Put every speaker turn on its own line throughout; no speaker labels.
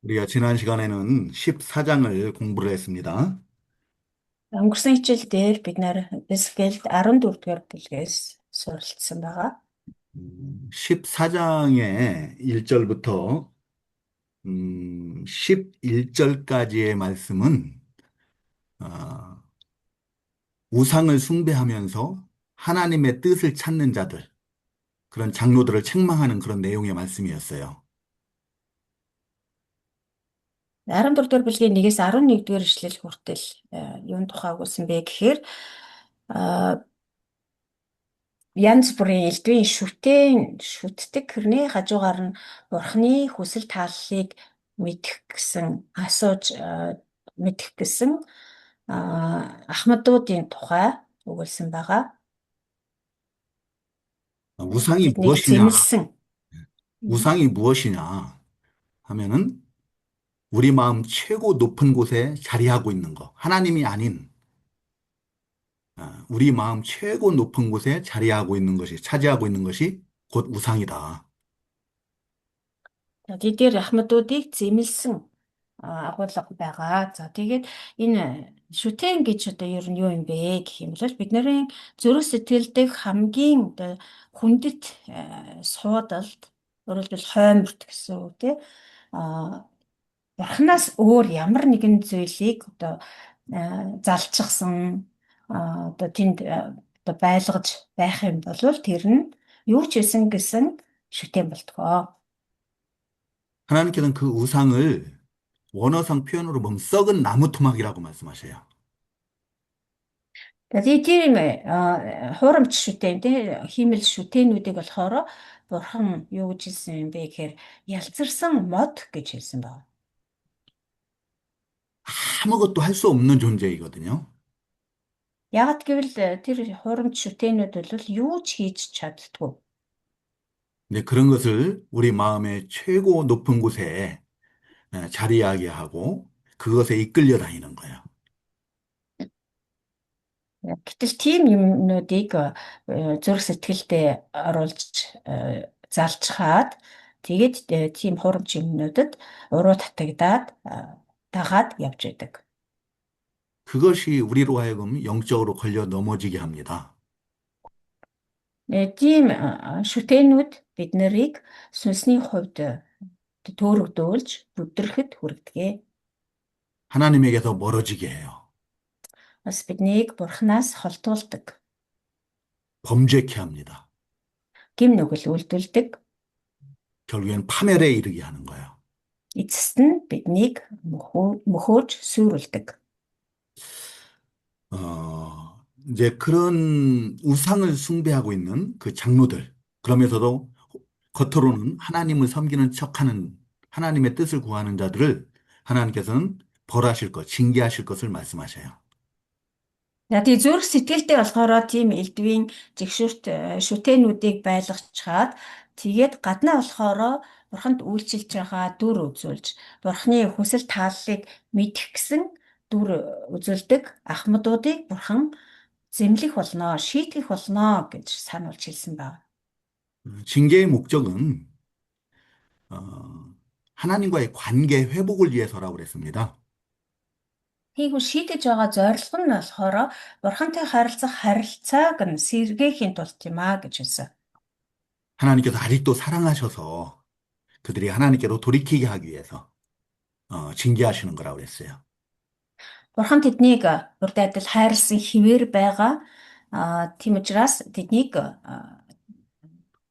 우리가 지난 시간에는 14장을 공부를 했습니다.
Өнгөрсөн хичээл дээр бид нэр Эсхиэлд 14-р бүлгээс суралцсан байгаа.
14장의 1절부터 11절까지의 말씀은 우상을 숭배하면서 하나님의 뜻을 찾는 자들, 그런 장로들을 책망하는 그런 내용의 말씀이었어요.
14-р бүлгийн 1-ээс 11-р эшлэл хүртэл юунд тухай өгүүлсэн бэ гэхээр а, янз бүрийн элдвийн шүтдэг хэрний хажуугаар нь Бурхны хүсэл тааллыг мэдэх гэсэн асууж мэдэх гэсэн ахмадуудын тухай өгүүлсэн байгаа.
우상이
Тэднийг
무엇이냐?
зэмлсэн.
우상이 무엇이냐 하면은 우리 마음 최고 높은 곳에 자리하고 있는 거. 하나님이 아닌 우리 마음 최고 높은 곳에 자리하고 있는 것이, 차지하고 있는 것이 곧 우상이다.
За тэдгээр ахмадуудыг зэмлсэн агуулга байгаа. За тэгээд энэ шүтэн гэж одоо ер нь юу юм бэ гэх юм бол бидний зүрх сэтгэлдээ хамгийн одоо хүндэт суудалд өөрөлдвөл хойморт гэсэн үг тий бурхнаас өөр ямар нэгэн зүйлийг одоо залчихсан одоо тэнд одоо байлгаж байх юм бол тэр нь юу ч хийсэн гэсэн шүтэн болтгоо.
하나님께서는 그 우상을 원어상 표현으로 보면 썩은 나무 토막이라고 말씀하셔요.
Тэгээд тийм хуурамч шүтэн тий хиймэл шүтэнүүдийг болохоор бурхан юу гэж хэлсэн юм бэ гэхээр ялцарсан мод гэж хэлсэн байна.
아무것도 할 수 없는 존재이거든요.
Яагад гэвэл тэр хуурамч шүтэнүүд бол юу ч хийж чаддгүй.
근데 그런 것을 우리 마음의 최고 높은 곳에 자리하게 하고 그것에 이끌려 다니는 거예요.
Гэтэл тийм юмнуудыг зүрх сэтгэлдээ оруулж залчхаад тэгээд тийм хуурамч юмнуудад уруу татагдаад дагаад явж байдаг.
그것이 우리로 하여금 영적으로 걸려 넘어지게 합니다.
Тийм шүтэнүүд бид нарыг сүнсний хувьд төөрөгдүүлж бүдрэхэд хүргэдэг.
하나님에게서 멀어지게 해요.
Бас биднийг бурхнаас холтуулдаг,
범죄케 합니다.
гим нүгэл үйлдүүлдэг.
결국엔 파멸에 이르게 하는 거예요.
Эцэст нь биднийг мөхөөж сүрүүлдэг.
이제 그런 우상을 숭배하고 있는 그 장로들, 그러면서도 겉으로는 하나님을 섬기는 척하는 하나님의 뜻을 구하는 자들을 하나님께서는 벌하실 것, 징계하실 것을 말씀하셔요.
За тий зүрх сэтгэлтэй болохоор тийм элдвийн жигшүүрт шүтэнүүдийг байлгачаад тэгээд гаднаа болохоор бурханд үйлчилж байгаа дүр үзүүлж бурхны хүсэл тааллыг мэдэх гэсэн дүр үзүүлдэг ахмадуудыг бурхан зэмлэх болно, шийтгэх болно гэж сануулж хэлсэн байна.
징계의 목적은 하나님과의 관계 회복을 위해서라고 그랬습니다.
Тийгүү шийдэж байгаа зорилго нь болохоор бурхантай харилцах харилцааг нь сэргээхийн тулд юм аа гэж хэлсэн.
하나님께서 아직도 사랑하셔서 그들이 하나님께로 돌이키게 하기 위해서 징계하시는 거라고 그랬어요.
Бурхан тэднийг урд адил хайрлсан хിവэр байгаа. Тийм учраас тэднийг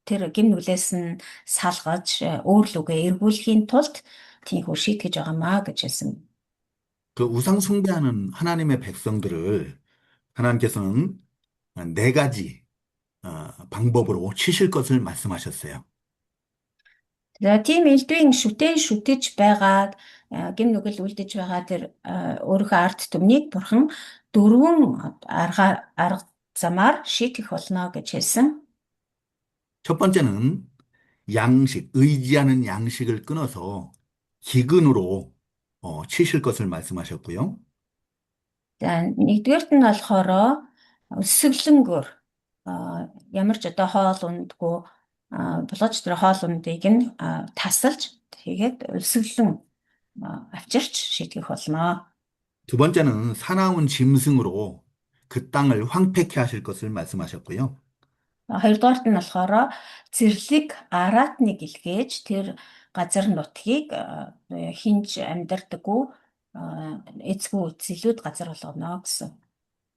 тэр гим нүглээс нь салгаж өөр лүгээ эргүүлэхийн тулд тийхүү шийтгэж байгаамаа гэж хэлсэн.
그 우상 숭배하는 하나님의 백성들을 하나님께서는 네 가지 방법으로 치실 것을 말씀하셨어요.
За тийм элдвийн шүтэж байгаад гим нүгэл үлдэж байгаа тэр өөрийнхөө ард түмнийг бурхан дөрвөн арга замаар шийтгэх болно гэж хэлсэн.
첫 번째는 양식, 의지하는 양식을 끊어서 기근으로 치실 것을 말씀하셨고요.
За нэгдүгээрт нь болохоор өсөглөнгөөр ямар ч одоо хоол ундгүй болооч тэр хоол ундыг нь тасалж тэгээд өсөглөн авчирч шийтгэх болно.
두 번째는 사나운 짐승으로 그 땅을 황폐케 하실 것을 말씀하셨고요.
Хоёрдугаарт нь болохоор зэрлэг араатныг илгээж тэр газар нутгийг хинж амьдардаггүй эцгүй зилүүд газар болгоно гэсэн.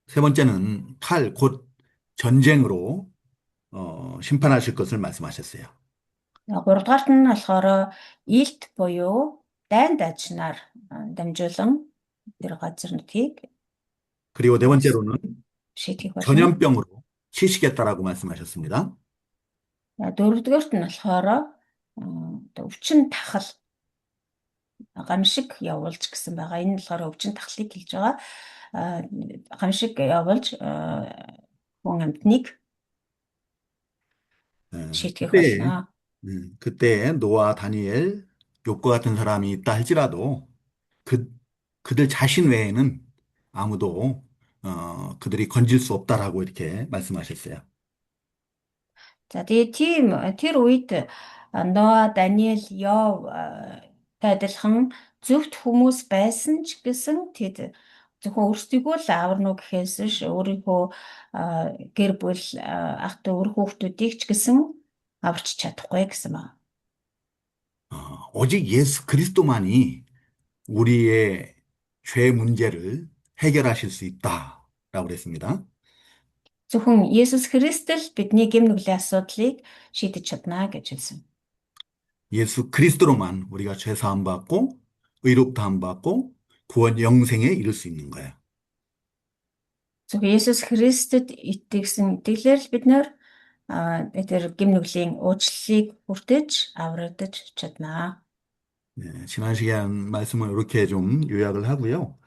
세 번째는 칼, 곧 전쟁으로 심판하실 것을 말씀하셨어요.
Гуравдугаарт нь болохоор илт буюу дайн дайчнаар дамжуулан тэр газар нутгийг
그리고 네 번째로는
шийтгэх болно.
전염병으로 치시겠다라고 말씀하셨습니다.
Дөрөвдүгээрт нь болохоор өвчин тахал гамшиг явуулж гэсэн байгаа. Энэ нь болохоор өвчин тахлыг хэлж байгаа. Гамшиг явуулж хүн амьтныг
예,
шийтгэх
그때,
болно.
그때 노아, 다니엘, 욥과 같은 사람이 있다 할지라도 그, 그들 자신 외에는 아무도 그들이 건질 수 없다라고 이렇게 말씀하셨어요.
За тэгээ тийм тэр үед Ноа, Даниэл, Йов адилхан зөвхт хүмүүс байсан ч гэсэн тэд зөвхөн өөрсдийгөө л аварна уу гэхээс биш өөрийнхөө гэр бүл ах トゥ үр хүүхдүүдийг ч гэсэн аварч чадахгүй гэсэн байна.
오직 예수 그리스도만이 우리의 죄 문제를 해결하실 수 있다라고 그랬습니다.
Зөвхөн Есүс Христ л бидний гэм нүглийн асуудлыг шийдэж чадна гэж хэлсэн.
예수 그리스도로만 우리가 죄 사함 받고 의롭다함 받고 구원 영생에 이를 수 있는 거예요.
Зөвхөн Есүс Христэд итгэсэн итгэлээр л бид нэр тэр гэм нүглийн уучлалыг хүртэж аврагдаж чадна.
네, 지난 시간 말씀을 이렇게 좀 요약을 하고요.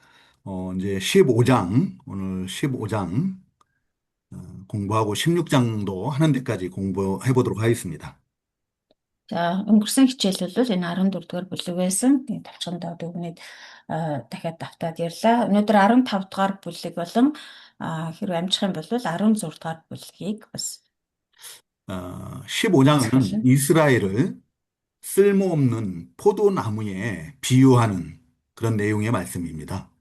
이제 15장, 오늘 15장 공부하고 16장도 하는 데까지 공부해 보도록 하겠습니다.
За өнгөрсөн хичээл бол энэ 14 дугаар бүлэг байсан. Тавчхандаа дүгнээд дахиад давтаад ярьлаа. Өнөөдөр 15 дугаар бүлэг болон хэрвээ амжих юм бол 16 дугаар бүлгийг бас
15장은 이스라엘을 쓸모없는 포도나무에 비유하는 그런 내용의 말씀입니다.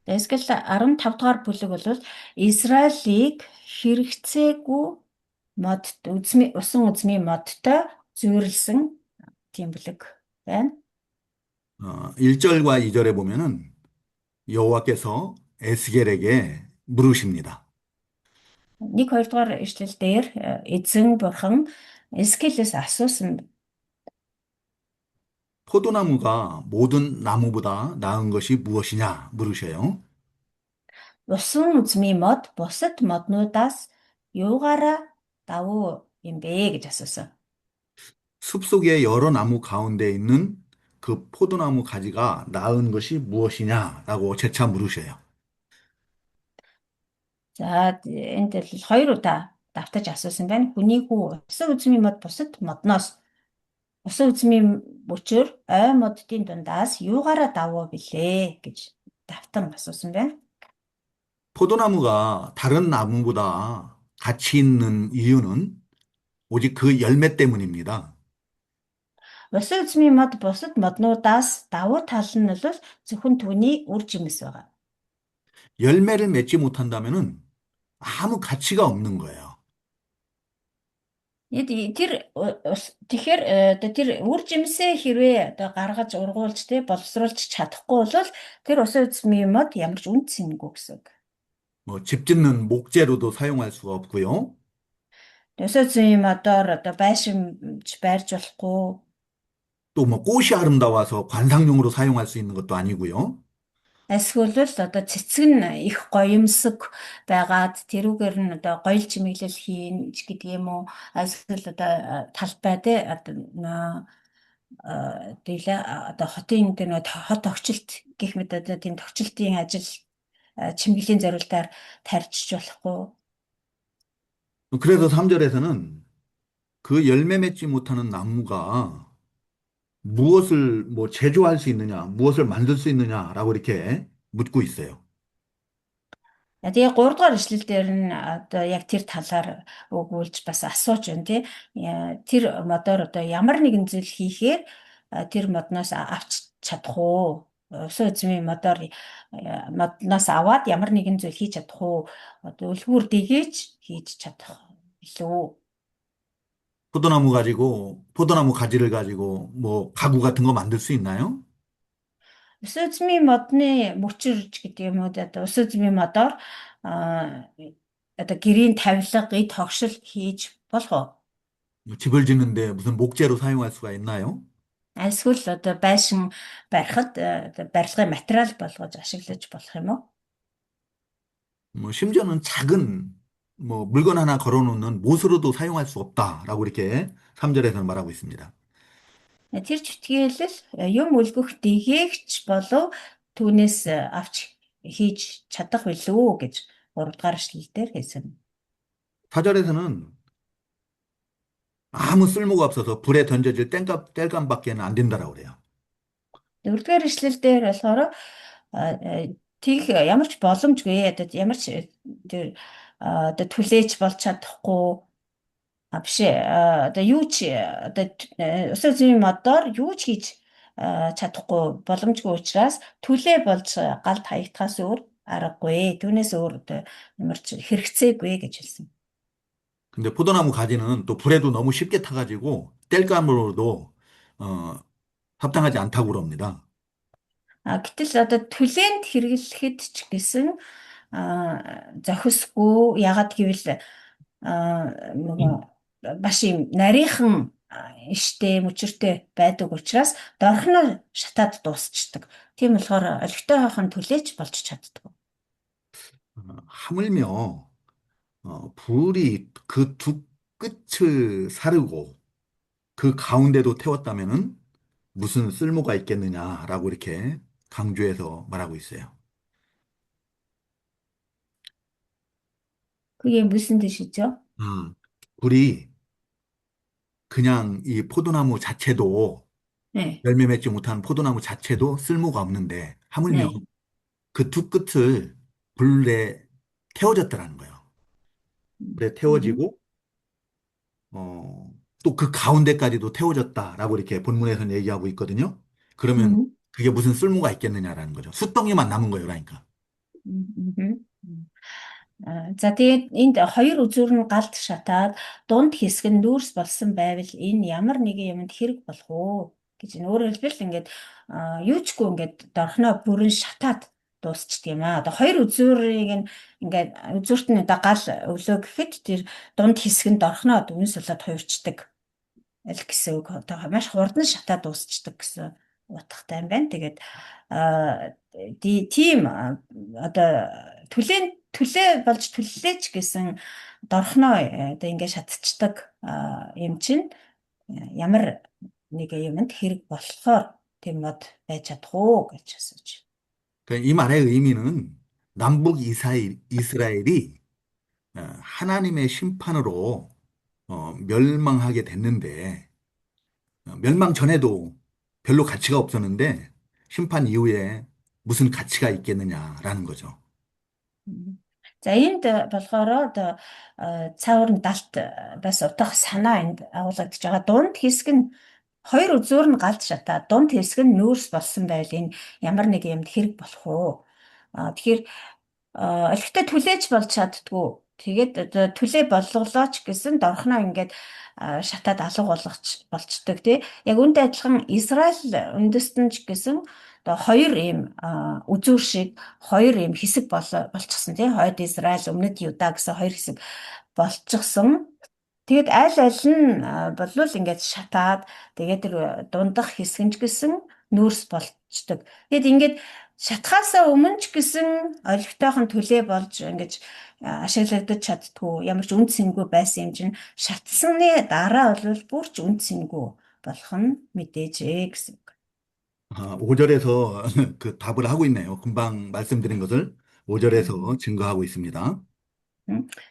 Эсвэл 15 дугаар бүлэг бол Израилийг хэрэгцээгүй мод усан үзмийн модтой зүйрлсэн тийм бүлэг байна.
1절과 2절에 보면은 여호와께서 에스겔에게 물으십니다.
1, 2 дугаар ишлэл дээр эзэн бурхан Эскелээс асуусан
포도나무가 모든 나무보다 나은 것이 무엇이냐 물으셔요.
усан үзмийн мод бусад моднуудаас юугаараа давуу юм бэ гэж асуусан.
숲속의 여러 나무 가운데 있는 그 포도나무 가지가 나은 것이 무엇이냐라고 재차 물으셔요.
За энд л 2 удаа давтаж асуусан байна. Хүний хүү усан үзмийн мод бусад модноос усан үзмийн мөчөр ой моддын дундаас юугаараа давуу билээ гэж давтан асуусан байна.
포도나무가 다른 나무보다 가치 있는 이유는 오직 그 열매 때문입니다.
Усан үзмийн мод бусад моднуудаас давуу тал нь бол зөвхөн түүний үр жимс байгаа.
열매를 맺지 못한다면은 아무 가치가 없는 거예요.
Тэгэхээр тэр үр жимсээ хэрвээ одоо гаргаж ургуулж те боловсруулж чадахгүй бол тэр усан үзмийн мод ямар ч үнцэнгүй гэсэн үг.
뭐 집 짓는 목재로도 사용할 수가 없고요.
Усан үзмийн модоор одоо байшинж байрж болохгүй.
또 뭐 꽃이 아름다워서 관상용으로 사용할 수 있는 것도 아니고요.
Эсвэл л одоо цэцэг нь их гоёмсог байгаад тэрүүгээр нь одоо гоёл чимэглэл хийн гэдэг юм уу? Эсвэл одоо талбай те одоо хотын тэр хот тогтчлт гэх мэт одоо тийм тогтчлтын ажил чимгэлийн зорилтоор тарьчих болохгүй.
그래서 3절에서는 그 열매 맺지 못하는 나무가 무엇을 뭐 제조할 수 있느냐, 무엇을 만들 수 있느냐라고 이렇게 묻고 있어요.
Тэгээ 3 дугаар ишлэл дээр нь одоо яг тэр талаар өгүүлж бас асууж байна тий. Тэр модоор одоо ямар нэгэн зүйл хийхээр тэр модноос авч чадах уу? Усан эзэмийн модноос аваад ямар нэгэн зүйл хийж чадах уу? Одоо үлгүүр дээгэж хийж чадах билүү?
포도나무 가지를 가지고 뭐 가구 같은 거 만들 수 있나요?
Усан эзэмийн модны мөчөрж гэдэг юм уу? Одоо усан эзэмийн модоор а, одоо гэрийн тавилга, ий тогшил хийж болох уу?
뭐 집을 짓는데 무슨 목재로 사용할 수가 있나요?
Эсвэл одоо байшин барихад одоо барилгын материал болгож ашиглаж болох юм уу?
뭐 심지어는 작은 뭐 물건 하나 걸어놓는 못으로도 사용할 수 없다라고 이렇게 3절에서는 말하고 있습니다.
Тэр чөтгийлэл юм үлгөх дэгээгч болов түүнээс авч хийж чадах билүү гэж 3 дугаар эшлэлдэр хэлсэн.
4절에서는 아무 쓸모가 없어서 불에 던져질 땔감밖에는 안 된다라고 그래요.
4-р эшлэлдэр болохоор тийх ямар ч боломжгүй одоо ямар ч тэр одоо түлээж болж чадахгүй биш одоо юу ч одоо усан зүйн модоор юу ч хийж чадахгүй боломжгүй учраас түлээ болж галд хаягдахаас өөр аргагүй. Түүнээс өөр одоо ямар ч хэрэгцээгүй гэж хэлсэн.
근데 포도나무 가지는 또 불에도 너무 쉽게 타가지고 땔감으로도 어, 합당하지 않다고 그럽니다.
Гэтэл одоо түлээнд хэрэглэхэд ч гэсэн зохисгүй ягаад гэвэл нөгөө маш юм нарийнхан иштэй мөчөртэй байдаг учраас дорхноо шатаад дуусчдаг. Тийм болохоор олигтой хаахан түлээж болж чаддаг.
하물며 불이 그 두 끝을 사르고 그 가운데도 태웠다면은 무슨 쓸모가 있겠느냐라고 이렇게 강조해서 말하고 있어요.
그게 무슨 뜻이죠?
아, 불이 그냥 이 포도나무 자체도
네,
열매 맺지 못한 포도나무 자체도 쓸모가 없는데 하물며
네.
그 두 끝을 불에 태워졌다라는 거예요. 불에
음,
태워지고 또 그 가운데까지도 태워졌다라고 이렇게 본문에서는 얘기하고 있거든요. 그러면
음,
그게 무슨 쓸모가 있겠느냐라는 거죠. 숯덩이만 남은 거예요, 그러니까.
음. За тэгээд энд хоёр үзүүр нь галд шатаад дунд хэсэг нь нүүрс болсон байвал энэ ямар нэгэн юмд хэрэг болох уу гэж энэ өөрөөр хэлбэл ингээд юучгүй ингээд дорхноо бүрэн шатаад дуусчдаг юм аа. Одоо хоёр үзүүрийг нь ингээд үзүүрт нь одоо гал өглөө гэхэд тэр дунд хэсэг нь дорхноо дүнс болоод хувирчдаг л гэсэн үг. Одоо маш хурдан шатаад дуусчдаг гэсэн утгатай юм байна. Тэгээд тийм одоо төлөө болж төллөөч гэсэн дорхноо одоо ингээд шатчихдаг юм чинь ямар нэг юмд хэрэг болохоор тийм мод байж чадах уу гэж асууж.
그러니까 이 말의 의미는 남북 이스라엘이 하나님의 심판으로 멸망하게 됐는데 멸망 전에도 별로 가치가 없었는데 심판 이후에 무슨 가치가 있겠느냐라는 거죠.
Мгм. За энд болохоор одоо цаавар нь далт бас утга санаа энд агуулгадж байгаа. Дунд хэсэг нь хоёр үзүүр нь галд шатаа, дунд хэсэг нь нүүрс болсон байл энэ ямар нэг юмд хэрэг болох уу? Тэгэхээр олигтой түлээж болж чаддгүй. Тэгээд одоо түлээ болголоо ч гэсэн дорхноо ингээд шатаад алга болцдог тий. Яг үүнтэй адилхан Израиль үндэстэн ч гэсэн одоо хоёр ийм үзүүр шиг хоёр ийм хэсэг болчихсон тий. Хойд Израиль, өмнөд Юда гэсэн хоёр хэсэг болчихсон. Тэгэд аль аль нь болвол ингээд шатаад тэгээд тэр дундах хэсэг нь ч гэсэн нүүрс болцдог. Тэгэд ингээд шатхаасаа өмнө ч гэсэн олигтойхон төлөө болж ингэж ашиглагдаж чаддгүй ямар ч үн цэнгүй байсан юм чинь шатсаны дараа бол бүр ч үн цэнгүй болох нь мэдээжээ гэсэн.
5절에서 그 답을 하고 있네요. 금방 말씀드린 것을 5절에서
음.
증거하고 있습니다.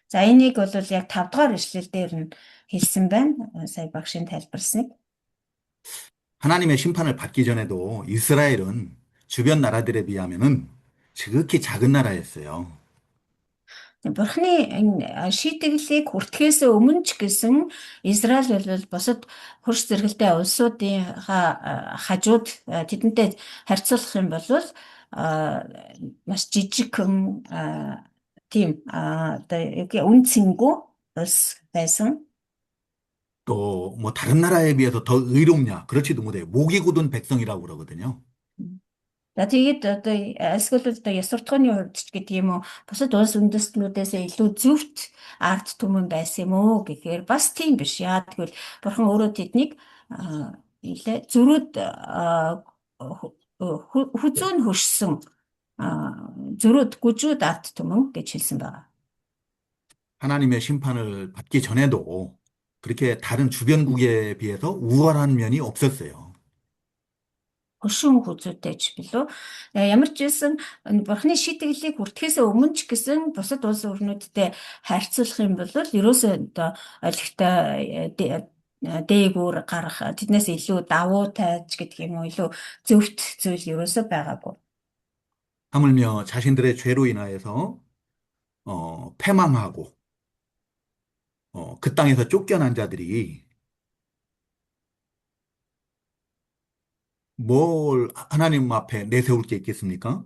За энийг бол яг 5 дугаар эшлэл дээр нь хэлсэн байна. Сая багшийн тайлбарсныг.
하나님의 심판을 받기 전에도 이스라엘은 주변 나라들에 비하면은 지극히 작은 나라였어요.
Бурхны энэ шийтгэлийг хүртэхээс өмнө ч гэсэн Израиль бол бусад хөрш зэрэгэлдээ улсуудынхаа хажууд тэдэнтэй харьцуулах юм бол маш жижигхэн тийм одоо үн цэнгүй улс байсан.
또 뭐 다른 나라에 비해서 더 의롭냐? 그렇지도 못해요. 목이 굳은 백성이라고 그러거든요.
За тэгээд одоо эсвэл одоо ёс суртахууны хувьд ч гэдэг юм уу бусад улс үндэстнүүдээс илүү зөвхт ард түмэн байсан юм уу гэхээр бас тийм биш. Яа тэгвэл бурхан өөрөө тэднийг нэлээ зөрүүд хүзүүн хөшсөн зөрүүд гүжүүд ард түмэн гэж хэлсэн байна.
하나님의 심판을 받기 전에도 그렇게 다른 주변국에 비해서 우월한 면이 없었어요.
Хөшүүн хүзүүтэй ч билүү. Ямар ч байсан бурхны шийтгэлийг хүртэхээс өмнө ч гэсэн бусад улс орнуудтай харьцуулах юм бол ерөөсөө одоо олигтой дээгүүр гарах тэднээс илүү давуу тайж гэдэг юм уу илүү зөвхт зүйл ерөөсөө байгаагүй.
하물며 자신들의 죄로 인하여서 패망하고 그 땅에서 쫓겨난 자들이 뭘 하나님 앞에 내세울 게 있겠습니까?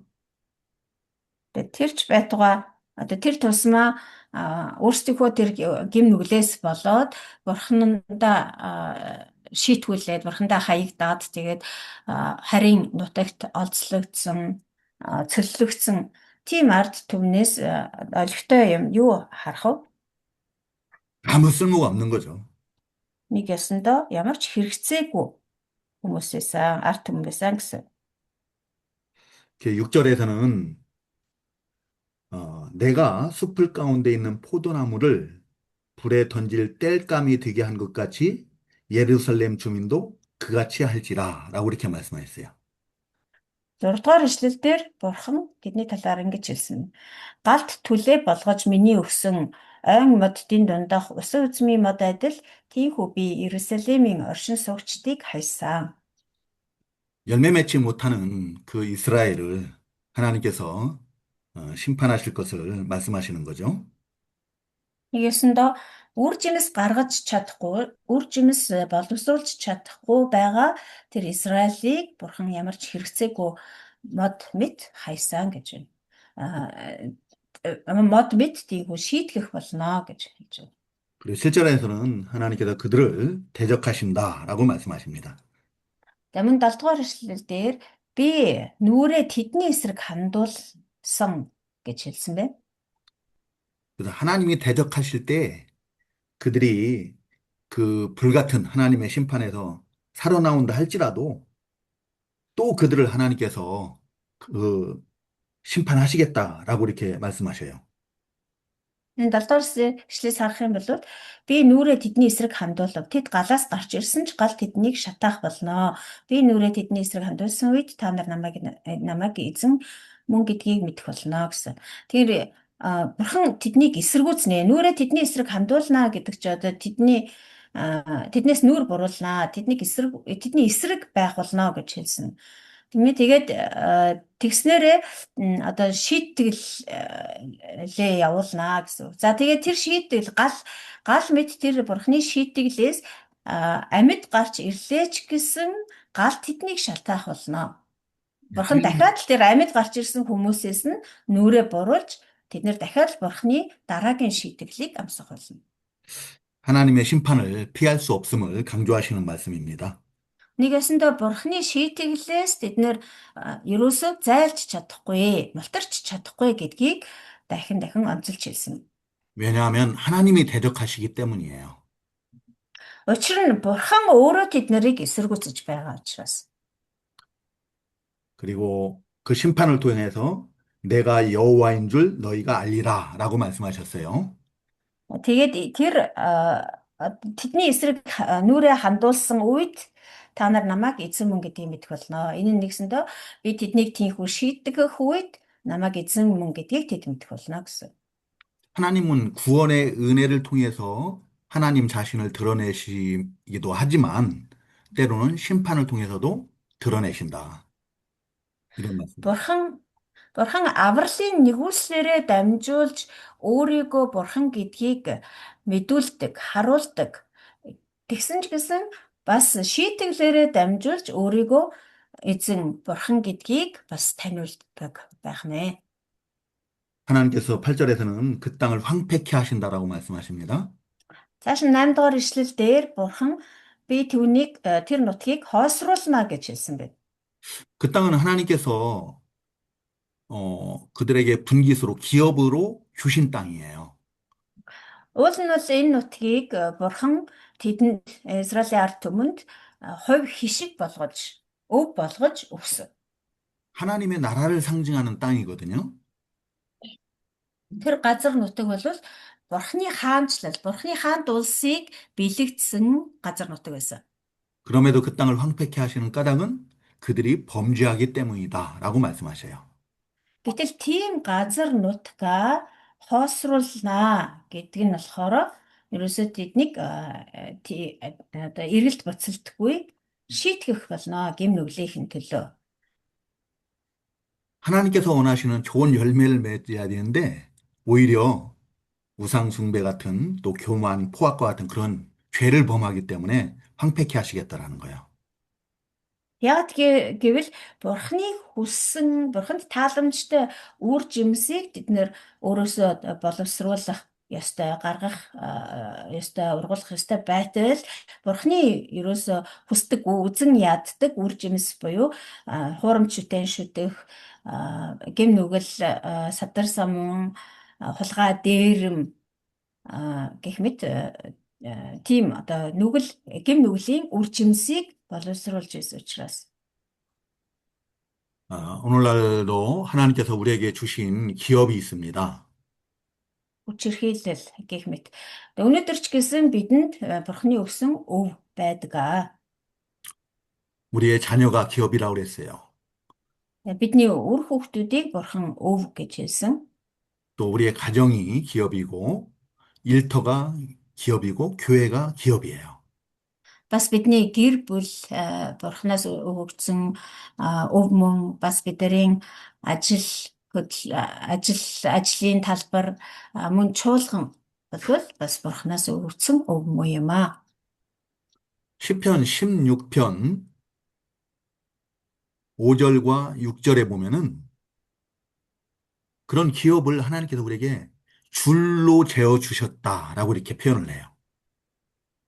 Тэгээд тэр ч байтугай одоо тэр тусмаа өөрсдийнхөө тэр гим нүглээс болоод бурхнанда шийтгүүлээд бурхандаа хаягдаад тэгээд харийн нутагт олзлогдсон цөллөгдсөн тийм ард түмнээс олигтой юм юу харах вэ?
아무 쓸모가 없는 거죠.
Нэг ясандаа ямар ч хэрэгцээгүй хүмүүсээсэн ард түмнээсэн гэсэн.
6절에서는 내가 숲을 가운데 있는 포도나무를 불에 던질 땔감이 되게 한 것 같이 예루살렘 주민도 그같이 할지라 라고 이렇게 말씀하셨어요.
6 дугаар эшлэлдэр бурхан тэдний талаар ингэж хэлсэн. Галт түлээ болгож миний өгсөн ойн моддын дундах усан үзмийн мод адил тийхүү би Иерусалимийн оршин суугчдыг хайсан.
열매 맺지 못하는 그 이스라엘을 하나님께서 심판하실 것을 말씀하시는 거죠.
Нэгэсэндээ үр жимс гаргаж чадахгүй, үр жимс боловсруулж чадахгүй байгаа тэр Израилийг бурхан ямар ч хэрэгцээгүй мод мэд хайсан гэж байна. Мод мэд тийгүү шийтгэх болно гэж хэлж байна.
그리고 7절에서는 하나님께서 그들을 대적하신다라고 말씀하십니다.
За мөн 7 дугаар эшлэл дээр би нүрээ тэдний эсрэг хандуулсан гэж хэлсэн байна.
그래서 하나님이 대적하실 때 그들이 그 불같은 하나님의 심판에서 살아나온다 할지라도 또 그들을 하나님께서 그 심판하시겠다라고 이렇게 말씀하셔요.
Энэ 7 дугаар эшлээс харах юм бол би нүрээ тэдний эсрэг хандуулав. Тэд галаас гарч ирсэн ч гал тэднийг шатаах болно. Би нүрээ тэдний эсрэг хандуулсан үед та нар намайг эзэн мөн гэдгийг мэдэх болно гэсэн. Тэгэхээр бурхан тэднийг эсэргүүцнэ. Нүрээ тэдний эсрэг хандуулнаа гэдэг чи одоо тэднээс нүур буруулнаа. Тэдний эсрэг байх болно гэж хэлсэн. Тэгээд тэгснээрээ одоо шийтгэлээ явуулнаа гэсэн. За тэгээд тэр шийтгэл гал мэд тэр бурхны шийтгэлээс амьд гарч ирлээ ч гэсэн гал тэднийг шалтаах болно. Бурхан дахиад л тэр амьд гарч ирсэн хүмүүсээс нь нүрээ буруулж тэд нэр дахиад бурхны дараагийн шийтгэлийг амсах болно.
하나님의 심판을 피할 수 없음을 강조하시는 말씀입니다.
Нэгэсэндээ бурхны шийтгэлээс тэд нэр ерөөсөө зайлж чадахгүй, мултарч чадахгүй гэдгийг дахин онцолж хэлсэн.
왜냐하면 하나님이 대적하시기 때문이에요.
Учир нь бурхан өөрөө тэд нарыг эсэргүүцэж байгаа учраас.
그리고 그 심판을 통해서 내가 여호와인 줄 너희가 알리라 라고 말씀하셨어요.
Тэгээд тэр тэдний эсрэг нүрээ хандуулсан үед та нар намайг эзэн мөн гэдгийг мэдэх болно. Энэ нь нэгсэндээ би тэднийг тийхүү шийдэх үед намайг эзэн мөн гэдгийг тэд мэдэх болно гэсэн.
하나님은 구원의 은혜를 통해서 하나님 자신을 드러내시기도 하지만 때로는 심판을 통해서도 드러내신다. 이런 말씀.
Бурхан авралын нэгүслээрээ дамжуулж өөрийгөө бурхан гэдгийг мэдүүлдэг, харуулдаг. Тэгсэн ч гэсэн бас шийтгэлээрээ дамжуулж өөрийгөө эзэн бурхан гэдгийг бас таниулдаг байх нэ.
하나님께서 8절에서는 그 땅을 황폐케 하신다라고 말씀하십니다.
Цааш нь 8 дугаар ишлэл дээр бурхан би түүнийг тэр нутгийг хоосруулна гэж хэлсэн байна.
그 땅은 하나님께서 그들에게 분깃으로 기업으로 주신 땅이에요.
Уул нь бол энэ нутгийг бурхан тэдэнд Израилийн ард түмэнд хувь хишиг болгож, өв болгож өгсөн.
하나님의 나라를 상징하는 땅이거든요.
Тэр газар нутаг бол бурханы хаанчлал, бурханы хаант улсыг бэлэгдсэн газар нутаг байсан.
그럼에도 그 땅을 황폐케 하시는 까닭은 그들이 범죄하기 때문이다라고 말씀하셔요.
Гэтэл тийм газар нутгаа хоосруулнаа гэдэг нь болохоор ерөөсөө тэднийг одоо эргэлт буцалтгүй шийтгэх болно гэм нүглийнхэн төлөө.
하나님께서 원하시는 좋은 열매를 맺어야 되는데 오히려 우상 숭배 같은 또 교만, 포악과 같은 그런 죄를 범하기 때문에 황폐케 하시겠다라는 거예요.
Яг гэвэл бурхны хүссэн, бурханд тааламжтай үр жимсийг тэд нэр өөрөөсөө боловсруулах ёстой, гаргах ёстой, ургуулах ёстой байтал бурхны ерөөсөө хүсдэг, үзэн яддаг үр жимс буюу хуурамч шүтэн шүтэх, гэм нүгэл, садар самун, хулгай дээрэм гэх мэт тийм одоо гэм нүглийн үр жимсийг боловсруулж ирсэн учраас.
오늘날도 하나님께서 우리에게 주신 기업이 있습니다.
Хүчирхийлэл гэх мэт. Өнөөдөр ч гэсэн бидэнд бурхны өгсөн өв байдаг.
우리의 자녀가 기업이라고 그랬어요.
Бидний үр хүүхдүүдийг бурхан өв гэж хэлсэн.
또 우리의 가정이 기업이고 일터가 기업이고 교회가 기업이에요.
Бас бидний гэр бүл бурханаас өгөгдсөн өв мөн бас бидний ажлын талбар мөн чуулган бол бас бурханаас өгөгдсөн өв мөн юм аа.
시편 16편 5절과 6절에 보면은 그런 기업을 하나님께서 우리에게 줄로 재어 주셨다라고 이렇게 표현을 해요.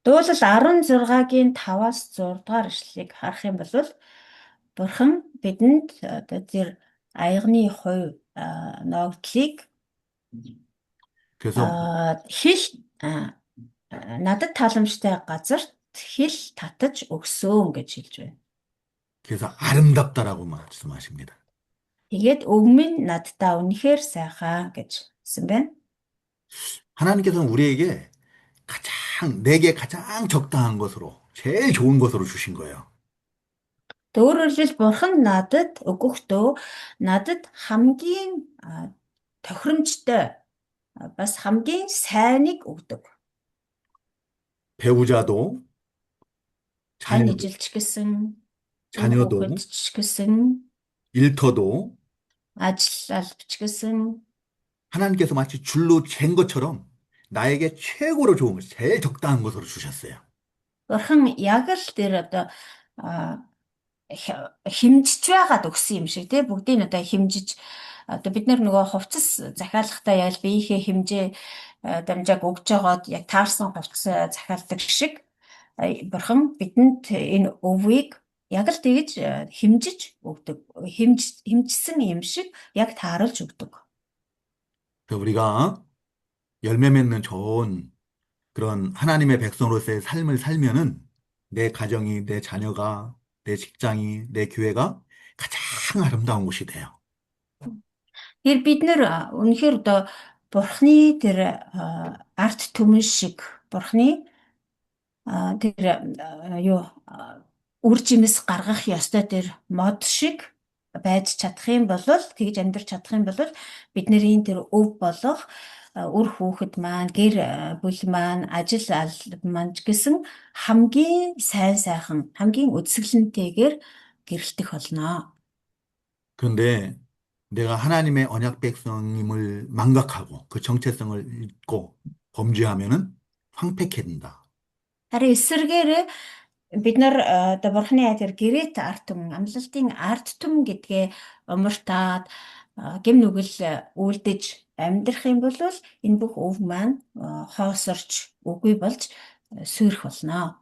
Дуулал 16-гийн 5-аас 6 дугаар ишлэлийг харах юм бол бурхан бидэнд одоо тэр аягны хувь ногдлыг
그래서
надад тааламжтай газарт хил татаж өгсөн гэж хэлж байна.
그래서 아름답다라고 말씀하십니다.
Тэгээд өвмөн надтай үнэхээр сайхан гэж хэлсэн байна.
하나님께서는 우리에게 내게 가장 적당한 것으로 제일 좋은 것으로 주신 거예요.
Өөрөөр хэлбэл бурхан надад өгөхдөө надад хамгийн тохиромжтой бас хамгийн сайныг өгдөг.
배우자도,
Тань
자녀도,
ижилч гэсэн,
자녀도,
хүүхэдч гэсэн,
일터도
ажил албач гэсэн
하나님께서 마치 줄로 잰 것처럼 나에게 최고로 좋은 것, 제일 적당한 것으로 주셨어요.
бурхан яг л тэр одоо хэмжиж байгаад өгсөн юм шиг тий бүгдийг одоо хэмжиж одоо бид нөгөө хувцас захиалгахдаа яг биеийнхээ хэмжээ дамжааг өгж жагаад яг таарсан хувцас захиалдаг шиг бурхан бидэнд энэ өвийг яг л тэгж хэмжиж өгдөг. хэмжсэн юм шиг яг тааруулж өгдөг.
그래서 우리가 열매 맺는 좋은 그런 하나님의 백성으로서의 삶을 살면은 내 가정이, 내 자녀가, 내 직장이, 내 교회가 가장 아름다운 곳이 돼요.
Тэр бид нэр үнэхээр одоо бурхны тэр арт түмэн шиг бурхны тэр үр жимс гаргах ёстой тэр мод шиг байж чадах юм бол тэгж амьдрч чадах юм бол бидний тэр өв болох үр хүүхэд маань гэр бүл маань ажил алба маань гэсэн хамгийн сайн сайхан хамгийн үзэсгэлэнтэйгээр гэрэлтэх болно.
그런데 내가 하나님의 언약 백성임을 망각하고 그 정체성을 잊고 범죄하면은 황폐해진다.
Харин эсвэргээрээ бид нар одоо бурхны айдаар гэрээт арт түмэн, амлалтын арт түмэн гэдгээ умартаад гэм нүгэл үлдэж амьдрах юм бол энэ бүх өв маань хоосорч үгүй болж суурх болно.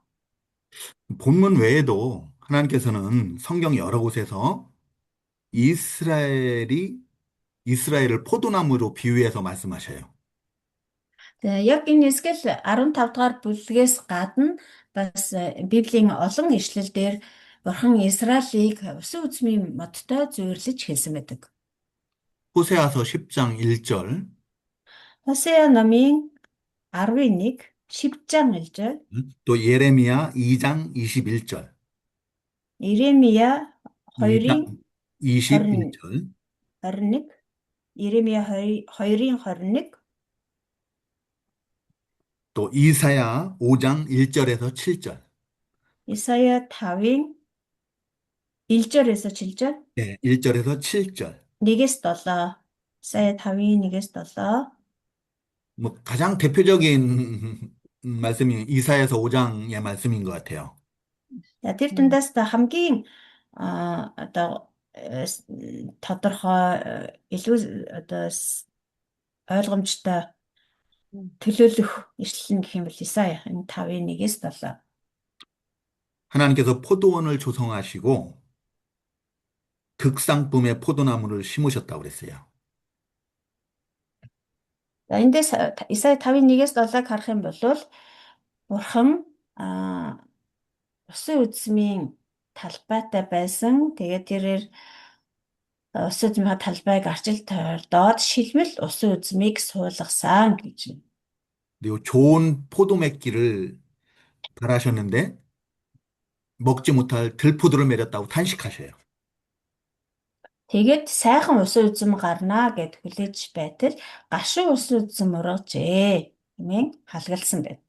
본문 외에도 하나님께서는 성경 여러 곳에서 이스라엘이 이스라엘을 포도나무로 비유해서 말씀하셔요.
Тэгээ яг энэ хэсгэл 15 дугаар бүлгээс гадна бас Библийн олон ишлэл дээр Бурхан Израилийг усан үзмийн модтой зүйрлэж хэлсэн байдаг.
호세아서 10장 1절,
Хосея номын 11 10-장 1절,
또 예레미야 2장 21절,
Иремия 2-ын
2장 21절,
21, Иремия 2-ын 21,
또 이사야 5장 1절에서 7절,
Исая 5-ын 1절에서 7절,
네, 1절에서 7절.
1-7, Исая 5-ын 1-7.
뭐 가장 대표적인 말씀이 이사야서 5장의 말씀인 것 같아요.
За тэр дундаас та хамгийн одоо тодорхой илүү одоо ойлгомжтой төлөөлөх ишлэл нь гэх юм бол Исая энэ 5-ын 1-7.
하나님께서 포도원을 조성하시고 극상품의 포도나무를 심으셨다고 그랬어요.
За эндээс Исая 5-ын 1-7-ыг харах юм бол Бурхан усан үзмийн талбайтай байсан. Тэгээд тэрээр усан үзмийн талбайг арчил тойрдоод шилмэл усан үзмийг суулгасан гэж байна.
그리고 좋은 포도맺기를 바라셨는데 먹지 못할 들포도를 맺었다고 탄식하셔요.
Тэгээд сайхан усан үзэм гарнаа гэд хүлээж байтал гашуун усан үзэм ургажээ хэмээн халгалсан байна.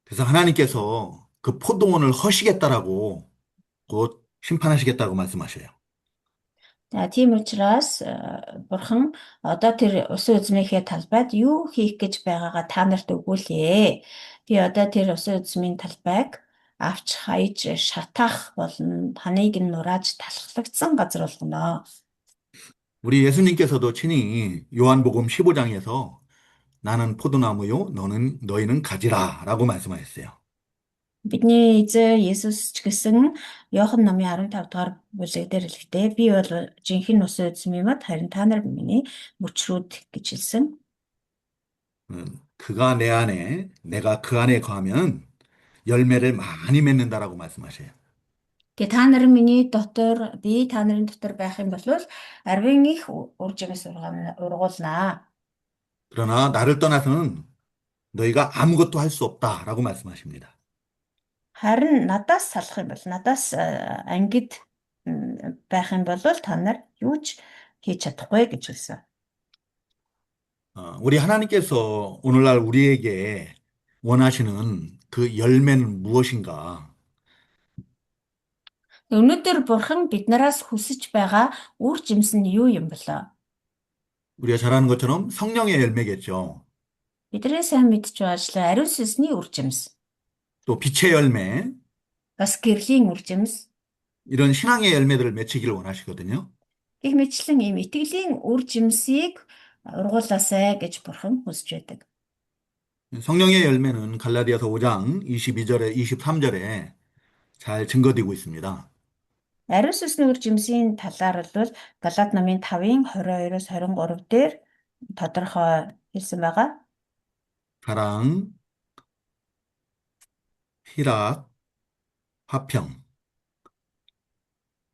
그래서 하나님께서 그 포도원을 허시겠다라고 곧 심판하시겠다고 말씀하셔요.
За тийм учраас Бурхан одоо тэр усан үзмийнхээ талбайд юу хийх гэж байгаагаа та нарт өгүүлье. Би одоо тэр усан үзмийн талбайг авч хаяж шатаах болно. Таныг нь нурааж талхлагдсан газар болгоно.
우리 예수님께서도 친히 요한복음 15장에서 나는 포도나무요, 너희는 가지라라고 말씀하셨어요.
Бидний эзэн Есүс ч гэсэн Иохан номын 15 дугаар бүлэг дээр хэлэхдээ би бол жинхэнэ усан үзм юм ат харин та нар миний мөчрүүд гэж хэлсэн.
그가 내 안에, 내가 그 안에 거하면 열매를 많이 맺는다라고 말씀하셔요.
Тэгээ та нар миний дотор, би та нарын дотор байх юм бол арвин их үр жимс ургуулнаа.
그러나 나를 떠나서는 너희가 아무것도 할 수 없다라고 말씀하십니다.
Харин надаас салах юм бол надаас ангид байх юм бол та нар юу ч хийж чадахгүй гэж хэлсэн.
우리 하나님께서 오늘날 우리에게 원하시는 그 열매는 무엇인가?
Өнөөдөр Бурхан биднээс хүсэж байгаа үр жимс нь юу юм бэлээ?
우리가 잘 아는 것처럼 성령의 열매겠죠.
Бидний сайн мэдж байгаа ариун сүнсний үр жимс,
또 빛의 열매,
бас гэрлийн үр жимс,
이런 신앙의 열매들을 맺히기를 원하시거든요.
гэх мэтлэн ийм итгэлийн үр жимсийг ургуулаасай гэж Бурхан хүсэж байдаг.
성령의 열매는 갈라디아서 5장 22절에 23절에 잘 증거되고 있습니다.
Ариун сүнсний үр жимсийн талаар бол Галаат номын 5-ын 22-оос 23 дээр тодорхой хэлсэн байгаа.
사랑, 희락, 화평,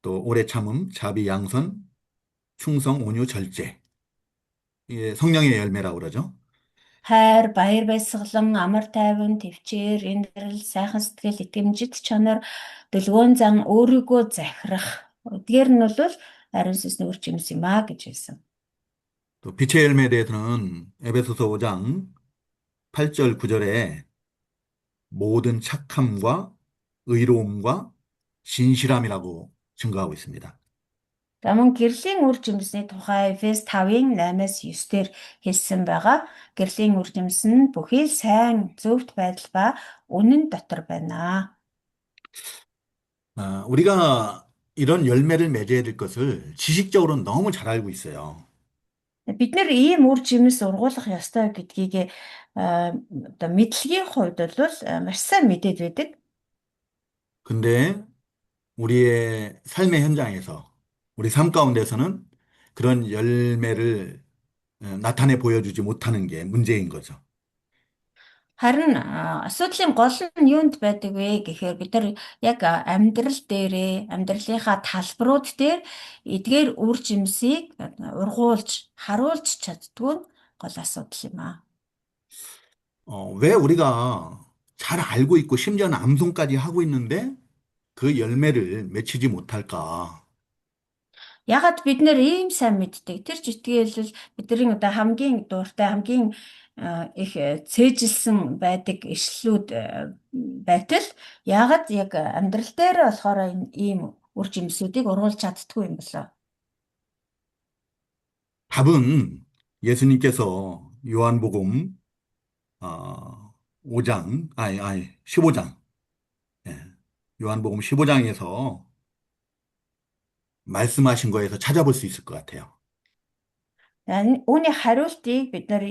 또 오래 참음, 자비, 양선, 충성, 온유, 절제. 이게 성령의 열매라고 그러죠.
Хайр, баяр баясгалан, амар тайван, тэвчээр, инрэл, сайхан сэтгэл, итгэмжит чанар, дэлгүүн зан, өөрийгөө захирах. Эдгээр нь бол ариун сүнсний үр жимс юм аа гэж хэлсэн.
또 빛의 열매에 대해서는 에베소서 5장 8절 9절에 모든 착함과 의로움과 진실함이라고 증거하고 있습니다.
За мөн гэрлийн үр жимсний тухай Эфес 5-ын 8-аас 9-дэр хэлсэн байгаа. Гэрлийн үр жимс нь бүхий л сайн зөвхт байдал ба үнэн дотор байна.
우리가 이런 열매를 맺어야 될 것을 지식적으로 너무 잘 알고 있어요.
Бид нэр ийм үр жимс ургуулах ёстой гэдгийг одоо мэдлэгийн хувьд бол маш сайн мэдээд байдаг.
근데 우리의 삶의 현장에서, 우리 삶 가운데서는 그런 열매를 나타내 보여주지 못하는 게 문제인 거죠.
Харин асуудлын гол нь юунд байдаг вэ гэхээр бид нар яг амьдрал дээрээ амьдралынхаа талбарууд дээр эдгээр үр жимсийг ургуулж харуулж чаддгүй нь гол асуудал юм аа.
왜 우리가 잘 알고 있고 심지어는 암송까지 하고 있는데 그 열매를 맺히지 못할까?
Ягаад бид нэр ийм сайн мэддэг. Тэр житгийлэл бидний одоо хамгийн дуртай хамгийн их цээжилсэн байдаг ишлүүд байтал ягаад яг амьдрал дээр болохоор ийм үр жимсүүдийг ургуулж чаддгүй юм болоо.
답은 예수님께서 요한복음 5장, 아니, 15장, 예, 요한복음 15장에서 말씀하신 거에서 찾아볼 수 있을 것 같아요.
Үүний хариултыг бид нар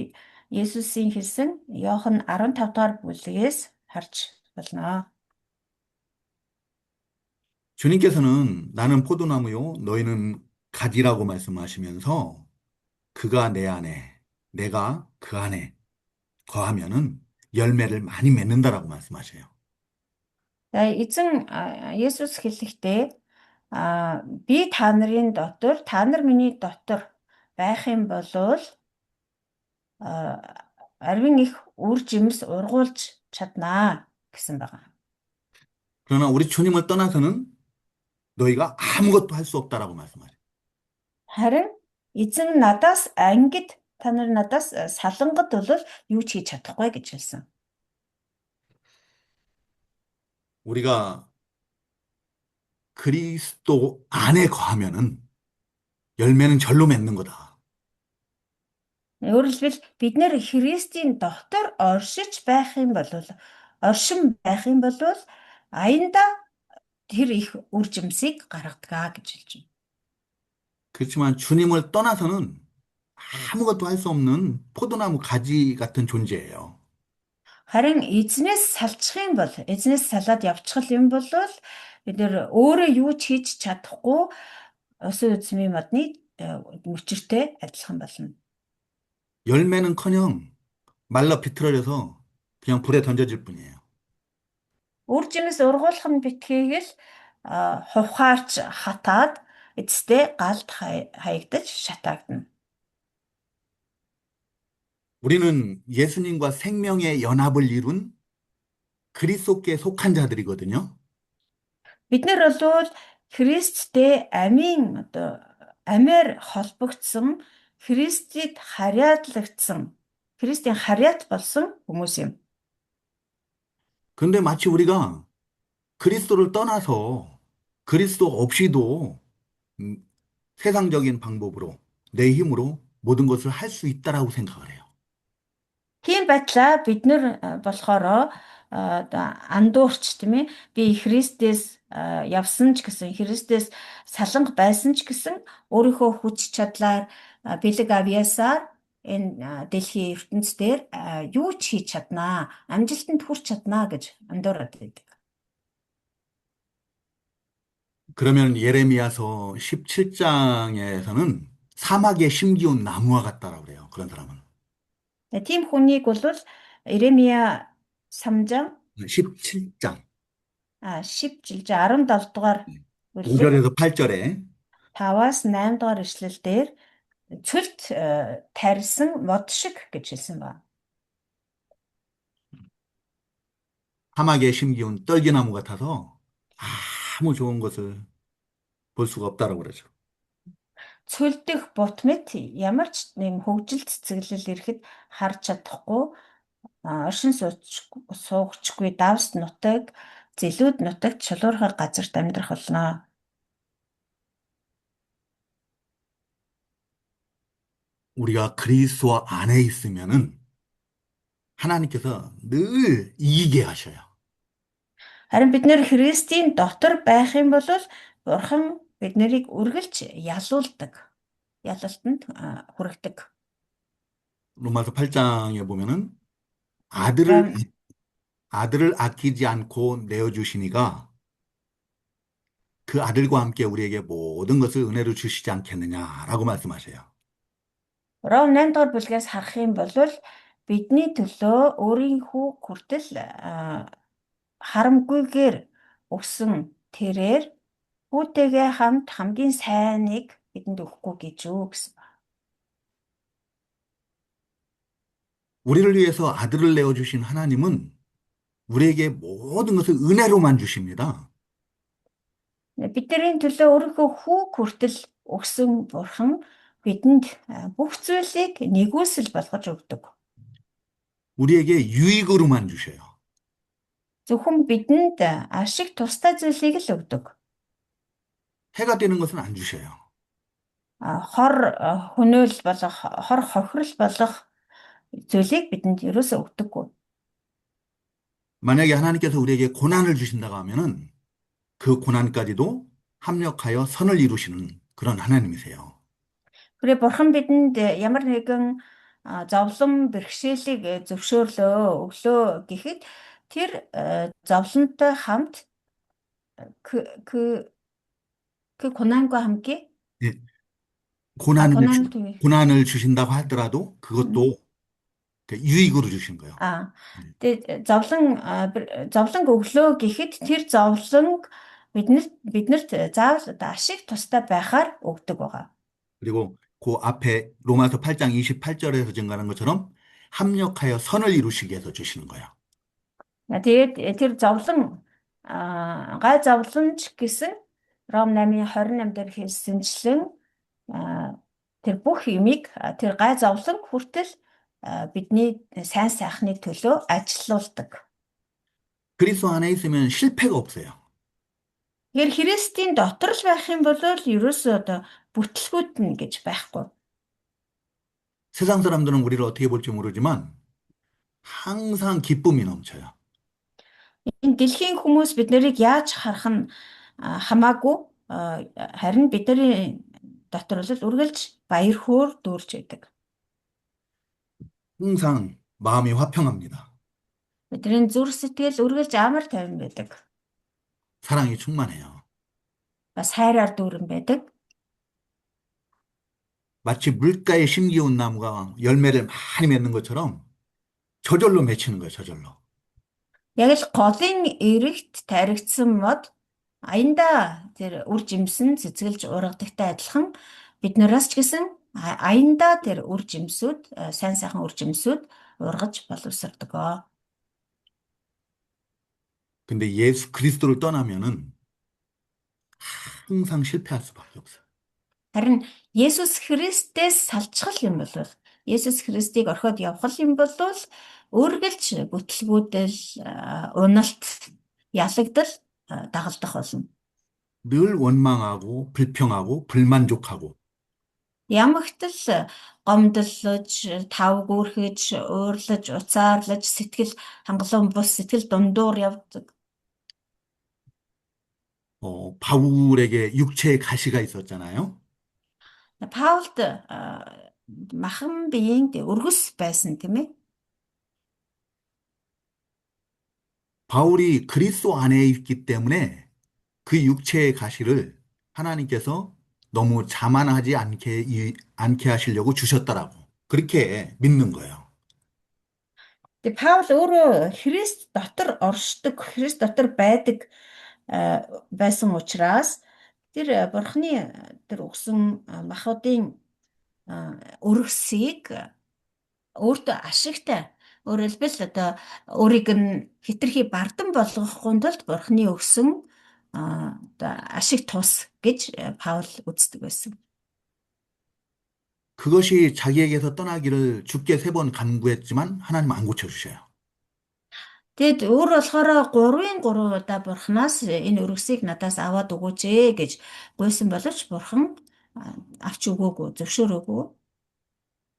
Есүсийн хэлсэн Иохан 15 дугаар бүлгээс харж болно.
주님께서는 나는 포도나무요, 너희는 가지라고 말씀하시면서 그가 내 안에, 내가 그 안에 거하면은 열매를 많이 맺는다라고 말씀하셔요.
За эзэн Есүс хэлэхдээ би та нарын дотор, та нар миний дотор байх юм бол арвин их үр жимс ургуулж чаднаа гэсэн байна.
그러나 우리 주님을 떠나서는 너희가 아무것도 할 수 없다라고 말씀하셔요.
Харин эзэн надаас ангид та нар надаас салангад бол юу ч хийж чадахгүй гэж хэлсэн.
우리가 그리스도 안에 거하면은 열매는 절로 맺는 거다.
Өөрөөр хэлбэл бид нэр Христийн дотор оршин байх юм бол аяндаа тэр их үр жимсийг гаргадаг гэж хэлж байна.
그렇지만 주님을 떠나서는 아무것도 할 수 없는 포도나무 가지 같은 존재예요.
Харин эзнээс салчих юм бол эзнээс салаад явчих юм бол бид нэр өөрөө юу ч хийж чадахгүй өсөө үзмийн модны мөчөртэй адилхан болно.
열매는커녕 말라 비틀어져서 그냥 불에 던져질 뿐이에요.
Үр жимс ургуулах нь битгийгэл хувхаарч хатаад эцэстээ галд хаягдаж шатаагдана.
우리는 예수님과 생명의 연합을 이룬 그리스도께 속한 자들이거든요.
Бид нар бол Христтэй амиар холбогдсон, Христэд харьяалагдсан, Христийн харьяат болсон хүмүүс юм.
근데 마치 우리가 그리스도를 떠나서 그리스도 없이도 세상적인 방법으로 내 힘으로 모든 것을 할 수 있다라고 생각을 해요.
Тийм байдлаа бид нар болохоор одоо андуурч тийм ээ би Христээс явсан ч гэсэн Христээс саланг байсан ч гэсэн өөрийнхөө хүч чадлаар бэлэг авьяасаар энэ дэлхийн ертөнцийн юу ч хийж чаднаа, амжилтанд хүрч чаднаа гэж андуураад байдаг.
그러면 예레미야서 17장에서는 사막에 심기운 나무와 같다라고 그래요. 그런 사람은.
Тийм хүнийг бол Иремья 3장
17장
17 дугаар бүлэг
5절에서 8절에
5-аас 8 дугаар ишлэлдэр цөлд тарилсан мод шиг гэж хэлсэн байна.
사막에 심기운 떨기나무 같아서 아무 좋은 것을 볼 수가 없다라고 그러죠.
Цөл дэх бут мэт ямар ч нэм хөгжил цэцэглэл ирэхэд харж чадахгүй оршин суугчгүй давс нутаг зэлүүд нутагт шулуурхай газарт амьдрах болно.
5절에 8절에
5-аас 8 дугаар ишлэлдэр цөлд тарилсан мод шиг гэж хэлсэн байна.
우리가 그리스도 안에 있으면은 하나님께서 늘 이기게 하셔요.
Харин бид нэр Христийн дотор байх юм бол Бурхан бид нарыг үргэлж ялуулдаг. Ялалтанд хүргэдэг.
로마서 8장에 보면은 아들을
Ром
아들을 아끼지 않고 내어 주시니가 그 아들과 함께 우리에게 모든 것을 은혜로 주시지 않겠느냐라고 말씀하세요.
Ром 8 дугаар бүлгээс харах юм бол бидний төлөө өөрийн хүү хүртэл харамгүйгээр өгсөн тэрээр хүүтэйгээ хамт хамгийн сайныг бидэнд өгөхгүй гэж юу гэсэн.
우리를 위해서 아들을 내어 주신 하나님은 우리에게 모든 것을 은혜로만 주십니다.
Бидний төлөө өөрийнхөө хүүг хүртэл өгсөн Бурхан бидэнд бүх зүйлийг нэгүсэл болгож өгдөг.
우리에게 유익으로만 주셔요.
Зөвхөн бидэнд ашиг тустай зүйлийг л өгдөг.
해가 되는 것은 안 주셔요.
Хор хөнөөл болох, хор хохирол болох зүйлийг бидэнд ерөөсөө өгдөггүй.
만약에 하나님께서 우리에게 고난을 주신다고 하면은 그 고난까지도 합력하여 선을 이루시는 그런 하나님이세요.
Гэхдээ Бурхан бидэнд ямар нэгэн зовлон бэрхшээлийг зөвшөөрлөө, өглөө гэхэд тэр зовлонтой хамт 그 고난과 함께
예, 고난을,
고난을 통해
고난을 주신다고 하더라도 그것도 유익으로 주신 거예요. 네.
тэгээд зовлон өглөө гэхэд тэр зовлон биднэрт заавал ашиг тустай байхаар өгдөг байгаа.
그리고 그 앞에 로마서 8장 28절에서 증가하는 것처럼 합력하여 선을 이루시게 해서 주시는 거예요.
Тэгээд тэр гай зовлонч гэсэн Ром 8:28 дээр хэлсэнчлэн тэр бүх юмыг тэр гай зовлон хүртэл бидний сайн сайхныг төлөө ажилуулдаг.
그리스도 안에 있으면 실패가 없어요.
Тэгэхээр Христийн дотор л байх юм бол ерөөсөө одоо бүтлгүүтнэ гэж байхгүй.
세상 사람들은 우리를 어떻게 볼지 모르지만 항상 기쁨이 넘쳐요.
Энэ дэлхийн хүмүүс бид нарыг яаж харах нь хамаагүй харин бидний дотор бол үргэлж баяр хөөр дүүрч байдаг.
항상 마음이 화평합니다.
Бидний зүрх сэтгэл үргэлж амар тайван байдаг.
사랑이 충만해요.
Бас хайраар дүүрэн байдаг.
마치 물가에 심기운 나무가 열매를 많이 맺는 것처럼 저절로 맺히는 거예요, 저절로.
Яг л голын эрэгт таригдсан мод аяндаа тэр үр жимсэн цэцгэлж ургадагтай адилхан бид нараас ч гэсэн аяндаа тэр үр жимсүүд сайн сайхан үр жимсүүд ургаж боловсрдог.
근데 예수 그리스도를 떠나면은 항상 실패할 수밖에 없어요.
Харин Есүс Христээс салчгал юм бол Есүс Христийг орхиод явхал юм бол үргэлж бүтлгүүдэл уналт ялагдал дагалдах болно.
늘 원망하고 불평하고 불만족하고
Ямагт л гомдлож, тавгүрхэж, уурлаж, уцаарлаж, сэтгэл хангалуун бус сэтгэл дундуур явдаг.
바울에게 육체의 가시가 있었잖아요.
Паулд махан биеийн өргөс байсан тийм ээ.
바울이 그리스도 안에 있기 때문에 그 육체의 가시를 하나님께서 너무 자만하지 않게 하시려고 주셨다라고 그렇게 믿는 거예요.
Тэгээ Паул өөрөө Христ дотор оршдог, Христ дотор байдаг байсан учраас тэр Бурхны тэр өгсөн махбодын өргөсийг өөртөө ашигтай өөрөөр хэлбэл одоо өөрийг нь хитрхи бардан болгохгүй тулд Бурхны өгсөн одоо ашиг тус гэж Паул үздэг байсан.
그것이 자기에게서 떠나기를 주께 3번 간구했지만 하나님 안 고쳐주셔요.
Тэгэд өөр болохоор 3-ын 3 удаа Бурханаас энэ өргөсийг надаас аваад өгөөч гэж гуйсан боловч Бурхан авч өгөөгүй, зөвшөөрөөгүй.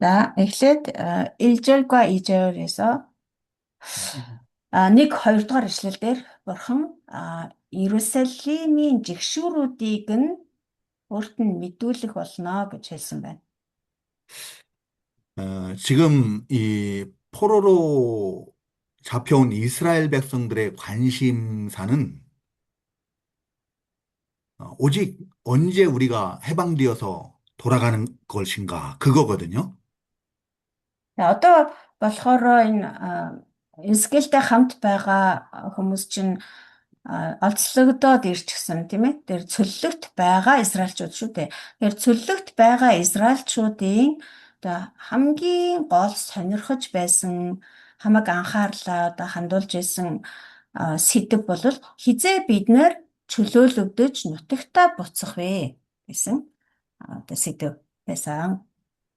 За эхлээд Илжирга Ижээрээс 1-2 дугаар ишлэлдэр Бурхан Иерусалимийн жигшүүрүүдийг нь өөрт нь мэдүүлэх болно гэж хэлсэн байна.
지금 이 포로로 잡혀온 이스라엘 백성들의 관심사는 오직 언제 우리가 해방되어서 돌아가는 것인가 그거거든요.
Одоо болохоор энэ Эзекиэлтэй хамт байгаа хүмүүс чинь олзлогдоод ирчихсэн тийм ээ. Тэр цөллөгт байгаа Израильчууд шүү дээ. Тэр цөллөгт байгаа Израильчуудын одоо хамгийн гол сонирхож байсан хамаг анхаарлаа одоо хандуулж исэн сэдэв бол хизээ бид нэр чөлөөлөгдөж нутагтаа буцах вэ гэсэн одоо сэдэв байсан.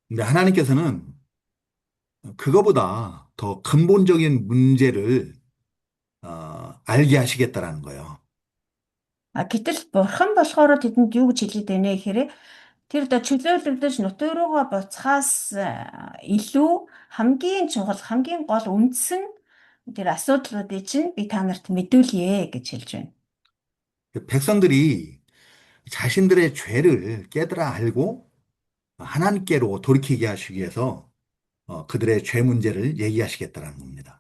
근데 하나님께서는 그거보다 더 근본적인 문제를 알게 하시겠다라는 거예요.
Гэтэл бурхан болохоор тэдэнд юу гэж хэлээд байна гэхээр тэр одоо чөлөөлөгдөж нутаг руугаа буцахаас илүү хамгийн чухал, хамгийн гол үндсэн тэр асуудлуудыг чинь би та нарт мэдүүлье гэж хэлж байна.
백성들이 자신들의 죄를 깨달아 알고 하나님께로 돌이키게 하시기 위해서 그들의 죄 문제를 얘기하시겠다는 겁니다.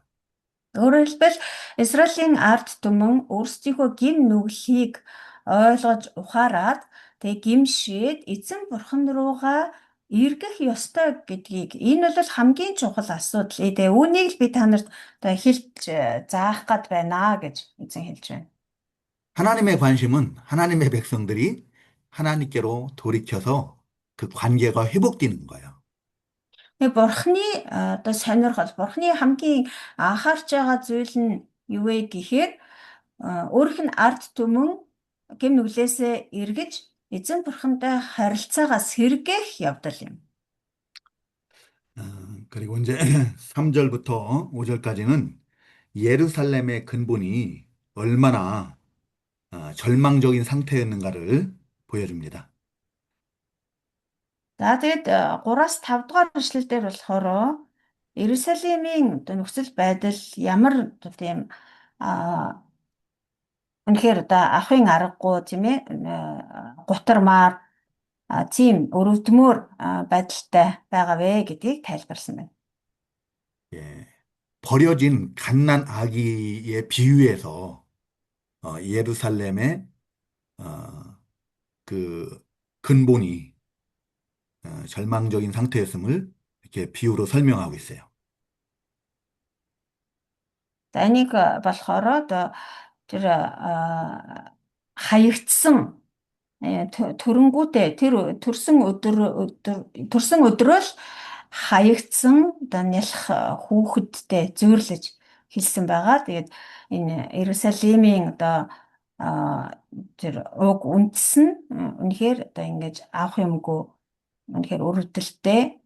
Өөрөөр хэлбэл Израилийн ард түмэн өөрсдийнхөө гин нүглийг ойлгож ухаарад тэг гимшээд эзэн бурхан руугаа эргэх ёстой гэдгийг энэ бол хамгийн чухал асуудал. Үүнийг л би та нарт одоо хэлж заах гад байна гэж эзэн хэлж байна.
하나님의 관심은 하나님의 백성들이 하나님께로 돌이켜서 그 관계가 회복되는 거예요.
Бурхны одоо сонирхол, бурхны хамгийн анхаарч байгаа зүйл нь юу вэ гэхээр өөрийнх нь ард түмэн гэм нүглээсээ эргэж эзэн бурхантай харилцаагаа сэргээх явдал юм.
어, 그리고 이제 3절부터 5절까지는 예루살렘의 근본이 얼마나 절망적인 상태였는가를 보여줍니다.
За тэгээд 3-5 дугаар эшлэлдэр болохоор Иерусалимийн одоо нөхцөл байдал ямар тийм үнэхээр одоо ахын аргагүй тийм ээ гутармаар тийм өрөвдмөр байдалтай байгаа вэ гэдгийг тайлбарласан байна.
예, 버려진 갓난 아기의 비유에서 예루살렘의 그 근본이 절망적인 상태였음을 이렇게 비유로 설명하고 있어요.
За энийг болохоор одоо тэр хаягдсан төрөнгүүтээ тэр төрсөн өдрөөл хаягдсан одоо нялх хүүхэдтэй зөөрлөж хэлсэн байгаа. Тэгээд энэ Иерусалимийн одоо тэр уг үндэс нь үнэхээр одоо ингэж авах юмгүй үнэхээр өрөвдөлттэй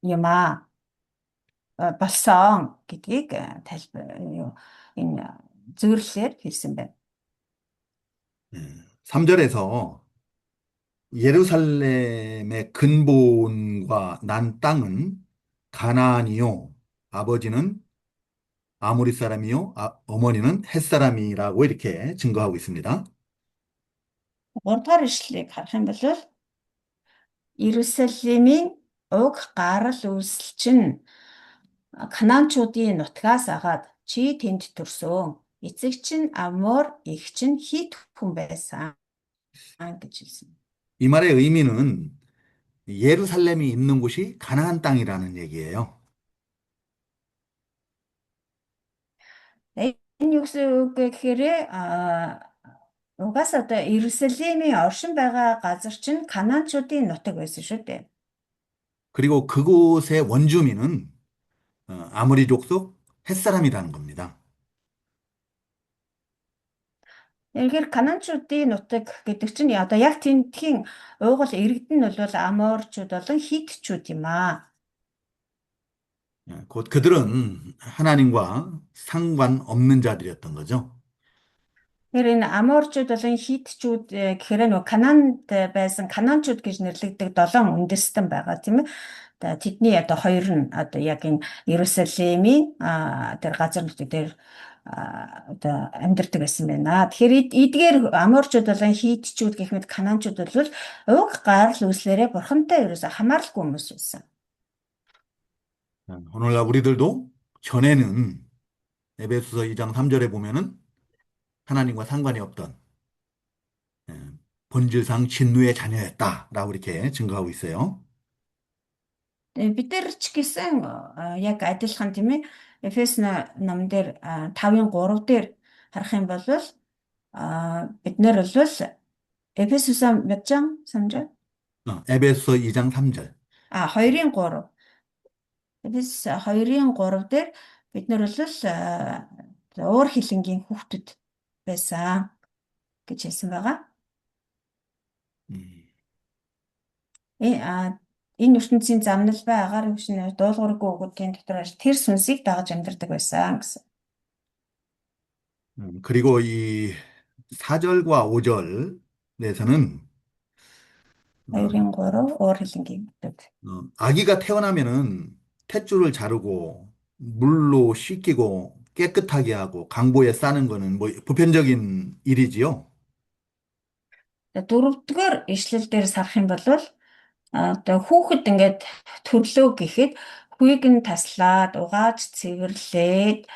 юмаа болсон гэдгийг энэ зөвлөлөөр хэлсэн байна.
3절에서 예루살렘의 근본과 난 땅은 가나안이요, 아버지는 아모리 사람이요, 어머니는 햇 사람이라고 이렇게 증거하고 있습니다.
3 дугаар ишлэлийг харах юм бол Иерусалимийн уг гарал үүсэл чинь Канаанчуудын нутгаас агаад чи тэнд төрсөн. Эцэг чинь Амор, эх чинь Хит хүн байсан гэж хэлсэн.
이 말의 의미는 예루살렘이 있는 곳이 가나안 땅이라는 얘기예요.
Энэ юу гэсэн үг гэхээр угаас одоо Иерусалимийн оршин байгаа газар чинь Канаанчуудын нутаг байсан шүү дээ.
그리고 그곳의 원주민은 아모리 족속 햇사람이라는 겁니다.
Тэгэхээр Канаанчуудын нутаг гэдэг чинь одоо яг тентхийн уугуул иргэдэн нь бол Аморчууд болон Хитчүүд юм аа.
곧 그들은 하나님과 상관없는 자들이었던 거죠.
Тэгэхээр энэ Аморчууд болон Хиттчүүд гэхээр нөгөө Канаанд байсан Канаанчууд гэж нэрлэгдэх 7 үндэстэн байгаа тийм ээ. Одоо тэдний одоо хоёр нь одоо яг энэ Иерусалимийн тэр газар нутаг дээр одоо амьдардаг байсан байна. Тэгэхээр эдгээр Аморчууд болон Хиттчүүд гэх мэт Канаанчууд бол уг гарал үүслээрээ бурхантай ерөөсө хамааралгүй хүмүүс байсан.
오늘날 우리들도 전에는 에베소서 2장 3절에 보면은 하나님과 상관이 없던 예, 본질상 진노의 자녀였다라고 이렇게 증거하고 있어요.
Бид нар ч гэсэн яг адилхан тийм ээ. Эфес номон дээр 5-ын 3 дээр харах юм бол бид нар бол Эфесус 몇 장? 3절?
에베소서 2장 3절.
2-ын 3. Эфес 2-ын 3 дээр бид нар бол уур хилэнгийн хүүхдүүд байсан гэж хэлсэн байгаа.
음,
Энэ ертөнцийн замнал бай агаар хөвшин дуулуургүй өгүүдийн дотор тэр сүнсийг дагаж амьдардаг байсан гэсэн.
그리고 이 4절과 5절에서는
2-ын 3 уур хилэнгийн хүүхдүүд.
아기가 태어나면은 탯줄을 자르고 물로 씻기고 깨끗하게 하고 강보에 싸는 거는 뭐 보편적인 일이지요.
Дөрөвдүгээр ишлэл дээр сарах юм бол одоо хүүхэд ингээд төрлөө гэхэд хүйг нь таслаад угааж цэвэрлээд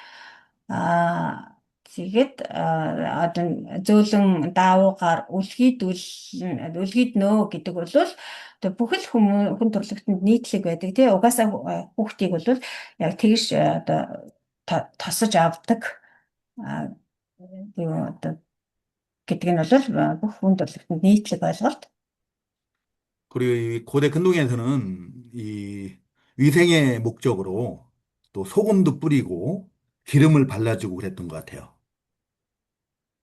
тэгээд одоо зөөлөн даавуугаар үлгийднөө гэдэг бол одоо бүхэл хүн төрлөختөнд нийтлэг байдаг тий угаасаа хүүхдийг бол яг тэгш одоо тосож авдаг юу одоо гэдэг нь бол бүх хүн төрлөختөнд нийтлэг ойлголт.
그리고 이 고대 근동에서는 이 위생의 목적으로 또 소금도 뿌리고 기름을 발라주고 그랬던 것 같아요.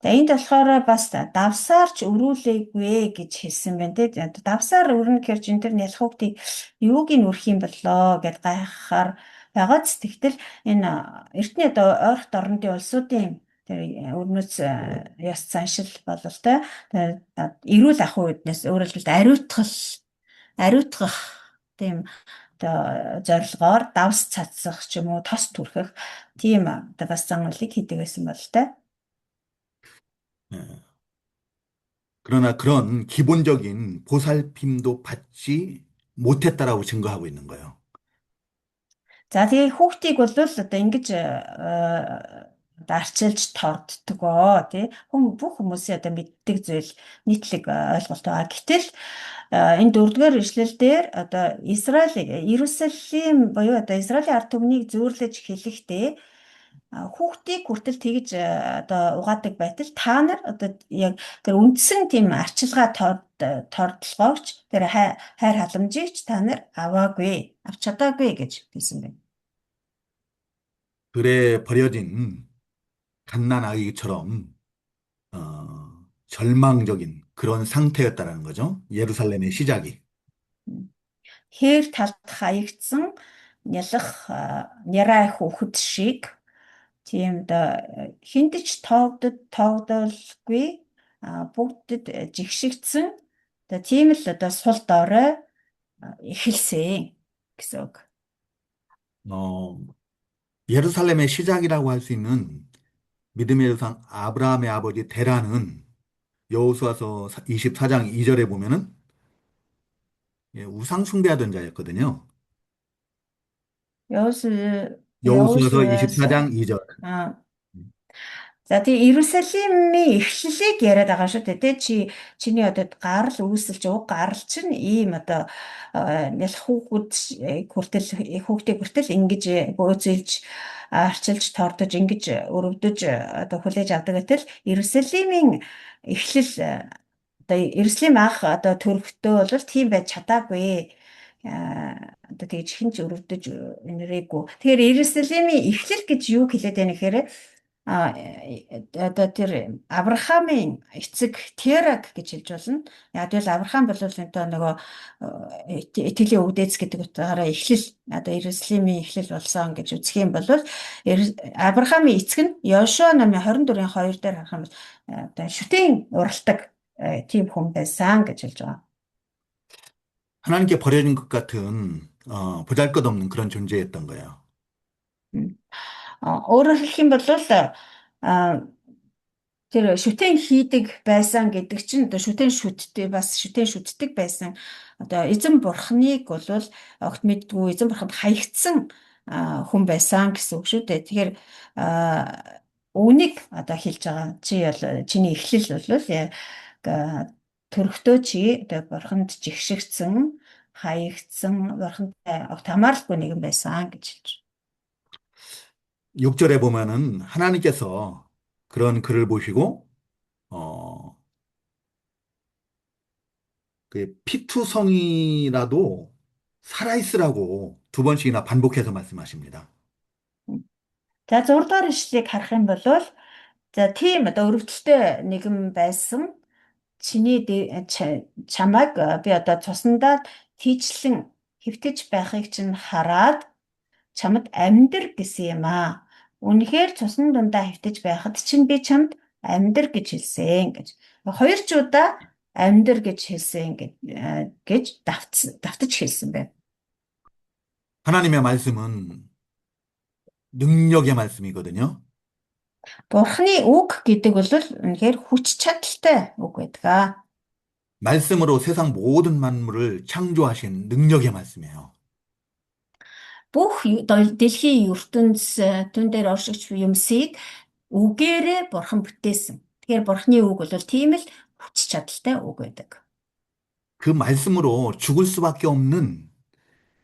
За энд болохоор бас давсаарч өрүүлээгүй гэж хэлсэн байна те. Давсаар өрнө гэхэр чин тэр ялах хүүхдийг юуг нь өрөх юм болоо гэд гайхахаар байгааз тэгтэл энэ эртний одоо ойрхон орнуудын улсуудын тэр өрнөц яс заншил бололтой эрүүл ах үеднээс өөрөөр хэлбэл ариутгах тийм одоо зорилгоор давс цацсах ч юм уу тос түрхэх тийм одоо бас зангалыг хийдэг байсан бол та.
예. 그러나 그런 기본적인 보살핌도 받지 못했다라고 증거하고 있는 거예요.
За тэгээ хүүхдийг бол одоо ингэж одоо арчилж торддгоо тий бүх хүмүүсийн одоо мэддэг зүйл нийтлэг ойлголт байгаа. Гэтэл энэ 4-р ишлэл дээр одоо Иерусалим буюу одоо Израилийн ард түмнийг зөөрлөж хэлэхдээ хүүхдийг хүртэл тэгж одоо угаадаг байтал та нар одоо яг тэр үндсэн тийм арчилгаа тордлогоогч тэр хайр халамжийг та нар аваагүй авч чадаагүй гэж хэлсэн байна.
들에 버려진 갓난아기처럼 절망적인 그런 상태였다라는 거죠. 예루살렘의 시작이.
Хээр талд хаягдсан нялх нярай хүүхэд шиг тийм одоо хинтэж тоогдолгүй бүгдэд жигшигдсэн одоо тийм л одоо сул дорой эхэлсэн гэсэн үг.
어, 예루살렘의 시작이라고 할 수 있는 믿음의 조상 아브라함의 아버지 데라는 여호수아서 24장 2절에 보면은 우상 숭배하던 자였거든요. 여호수아서
여호수아서
24장 2절.
За тэгээ Иерусалимийн эхлэлийг яриад байгаа шүү дээ тий чиний одоо гарал үүсэлж уг гарал чинь ийм одоо нялх хүүхдийг хүртэл ингэж бөөцөлж арчилж тордож ингэж өрөвдөж одоо хүлээж авдаг гэтэл Иерусалимийн эхлэл одоо Иерусалим анх одоо төрөхдөө бол тийм байж чадаагүй одоо тэгж хинч өрөвдөж нэрээгүй. Тэгэхээр Иерусалимийн эхлэл гэж юу хэлээд байна гэхээр Одоо тэр Авраамийн эцэг Терак гэж хэлж болно. Яг л Авраам бол одоо нөгөө итгэлийн өвдөц гэдэг утгаараа эхлэл одоо Иерусалимийн эхлэл болсон гэж үзэх юм бол Авраамийн эцэг нь Йошуа номын 24-ийн 2 дээр харах юм бол одоо шүтэн уралдаг тийм хүн байсан гэж хэлж байгаа.
하나님께 버려진 것 같은 보잘것없는 그런 존재였던 거예요.
Өөрөөр хэлэх юм бол тэр шүтэн хийдэг байсан гэдэг чинь одоо шүтэн шүтдэг байсан одоо эзэн бурхныг бол огт мэддгүй эзэн бурханд хаягдсан хүн байсан гэсэн үг шүү дээ. Тэгэхээр үүнийг одоо хэлж байгаа чиний эхлэл бол төрөхдөө чи одоо бурханд жигшигдсэн хаягдсан бурхантай огт хамааралгүй нэгэн байсан гэж хэлж байна.
6절에 보면은 하나님께서 그런 글을 보시고 어, 그 피투성이라도 살아있으라고 두 번씩이나 반복해서 말씀하십니다.
За 6 дугаар ишлэгийг харах юм бол за тийм одоо өрөвдөлтөй нэгэн байсан чамайг би одоо цуснадаа тийчлэн хэвтэж байхыг чинь хараад чамд амьдр гэсэн юм аа. Үнэхээр цусны дундаа хэвтэж байхад чинь би чамд амьдр гэж хэлсэн гэж. Хоёр ч удаа амьдр гэж хэлсэн гэж давтаж хэлсэн байна.
하나님의 말씀은 능력의 말씀이거든요.
Бурхны үг гэдэг бол үнэхээр хүч чадалтай үг байдаг.
말씀으로 세상 모든 만물을 창조하신 능력의 말씀이에요.
Бүх дэлхийн ертөнц түн дээр оршигч юмсыг үгээрээ бурхан бүтээсэн. Тэгэхээр бурхны үг бол тийм л хүч чадалтай үг байдаг.
그 말씀으로 죽을 수밖에 없는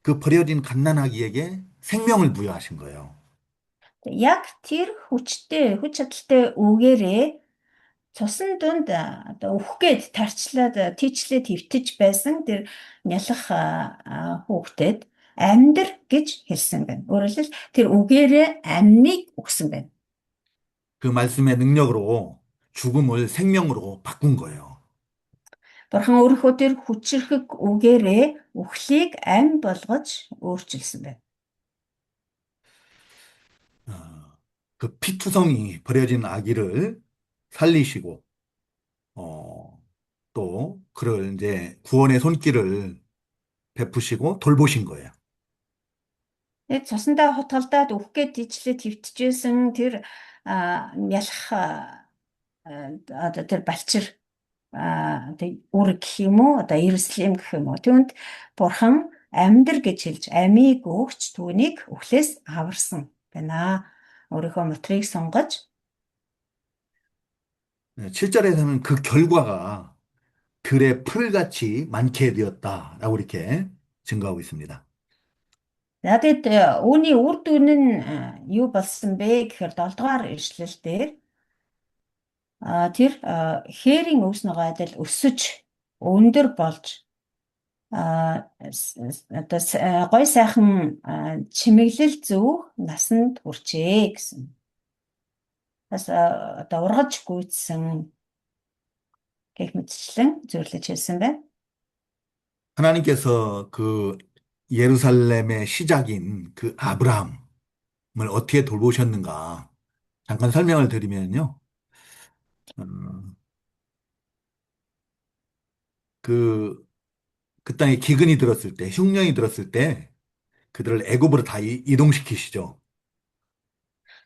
그 버려진 갓난아기에게 생명을 부여하신 거예요.
Яг тэр хүч чадалтай үгээрээ цусан дунд одоо үхгээд тарчлаад тийчлээд хөвтөж байсан тэр нялх хүүхдэд амьдр гэж хэлсэн байна. Өөрөөр хэлбэл тэр үгээрээ амьныг өгсөн байна.
그 말씀의 능력으로 죽음을 생명으로 바꾼 거예요.
Бурхан өөрийнхөө тэр хүчрхэг үгээрээ үхлийг амьд болгож өөрчилсөн байна.
그 피투성이 버려진 아기를 살리시고 또 그를 이제 구원의 손길을 베푸시고 돌보신 거예요.
Тэгээд цусандаа хутгалдаад үхгээд тийчлээд хөвтөжсэн тэр нялх одоо тэр балчир одоо үр гэх юм уу одоо Иерусалим гэх юм уу түүнд бурхан амьдр гэж хэлж амийг өгч түүнийг үхлээс аварсан байна. өөрийнхөө мотрийг сонгож
7절에서는 그 결과가 들의 풀같이 많게 되었다라고 이렇게 증거하고 있습니다.
за тэгээд үүний үр дүн нь юу болсон бэ гэхээр 7 дугаар ишлэл дээр тэр хээрийн өвснөгөө адил өсөж өндөр болж одоо гой сайхан чимэглэл зөв насанд хүрчээ гэсэн. Бас одоо ургаж гүйцсэн гэх мэтчлэн зөвлөж хэлсэн байна.
하나님께서 그 예루살렘의 시작인 그 아브라함을 어떻게 돌보셨는가 잠깐 설명을 드리면요. 그 땅에 기근이 들었을 때, 흉년이 들었을 때 그들을 애굽으로 다 이동시키시죠.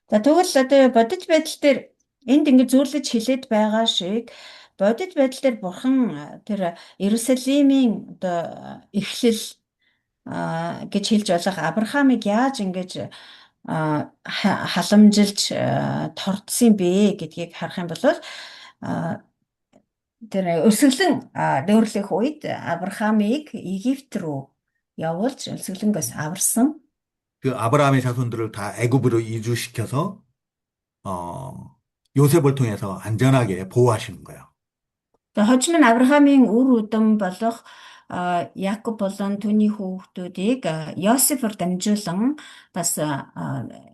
За тэгвэл одоо бодит байдал дээр энд ингэ зөвлөж хэлээд байгаа шиг бодит байдал дээр бурхан тэр Иерусалимийн одоо эхлэл гэж хэлж болох Авраамыг яаж ингэж халамжилж тордсон бэ гэдгийг харах юм бол тэр өсөглөн дөөрлөх үед Авраамыг Египт рүү явуулж өсөглөнгөөс аварсан.
그 아브라함의 자손들을 다 애굽으로 이주시켜서 요셉을 통해서 안전하게 보호하시는 거예요.
За хожим нь Авраамийн үр удам болох Якоб болон түүний хүүхдүүдийг Йосефор дамжуулан бас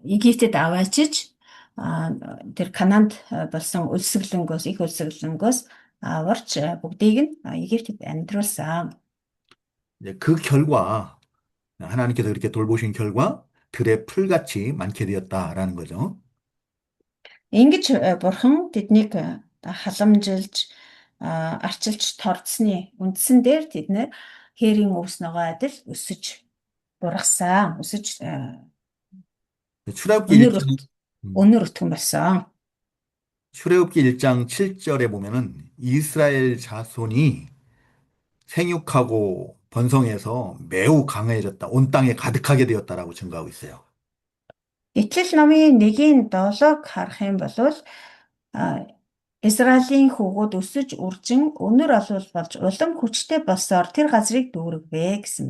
Египтэд аваачиж тэр Канаанд болсон өлсгөлөнгөөс, их өлсгөлөнгөөс аварч бүгдийг нь Египтэд амьдруулсан.
이제 그 결과 하나님께서 그렇게 돌보신 결과 들의 풀같이 많게 되었다라는 거죠.
Ингэж бурхан тэднийг халамжилж, арчилж тордсны үндсэн дээр тэд нэр хээрийн өвс ногоо адил өсөж бургасан, өсөж
출애굽기
өнөр
1장
өнөр өтгөн болсон.
출애굽기 1장 7절에 보면은 이스라엘 자손이 생육하고 번성해서 매우 강해졌다. 온 땅에 가득하게 되었다라고 증거하고 있어요.
Итгэл номын 1:7-г харах юм бол Израилийн хүүгүүд өсөж үржин өнөр олвол болж улам хүчтэй болсоор тэр газрыг дүүргэвэ гэсэн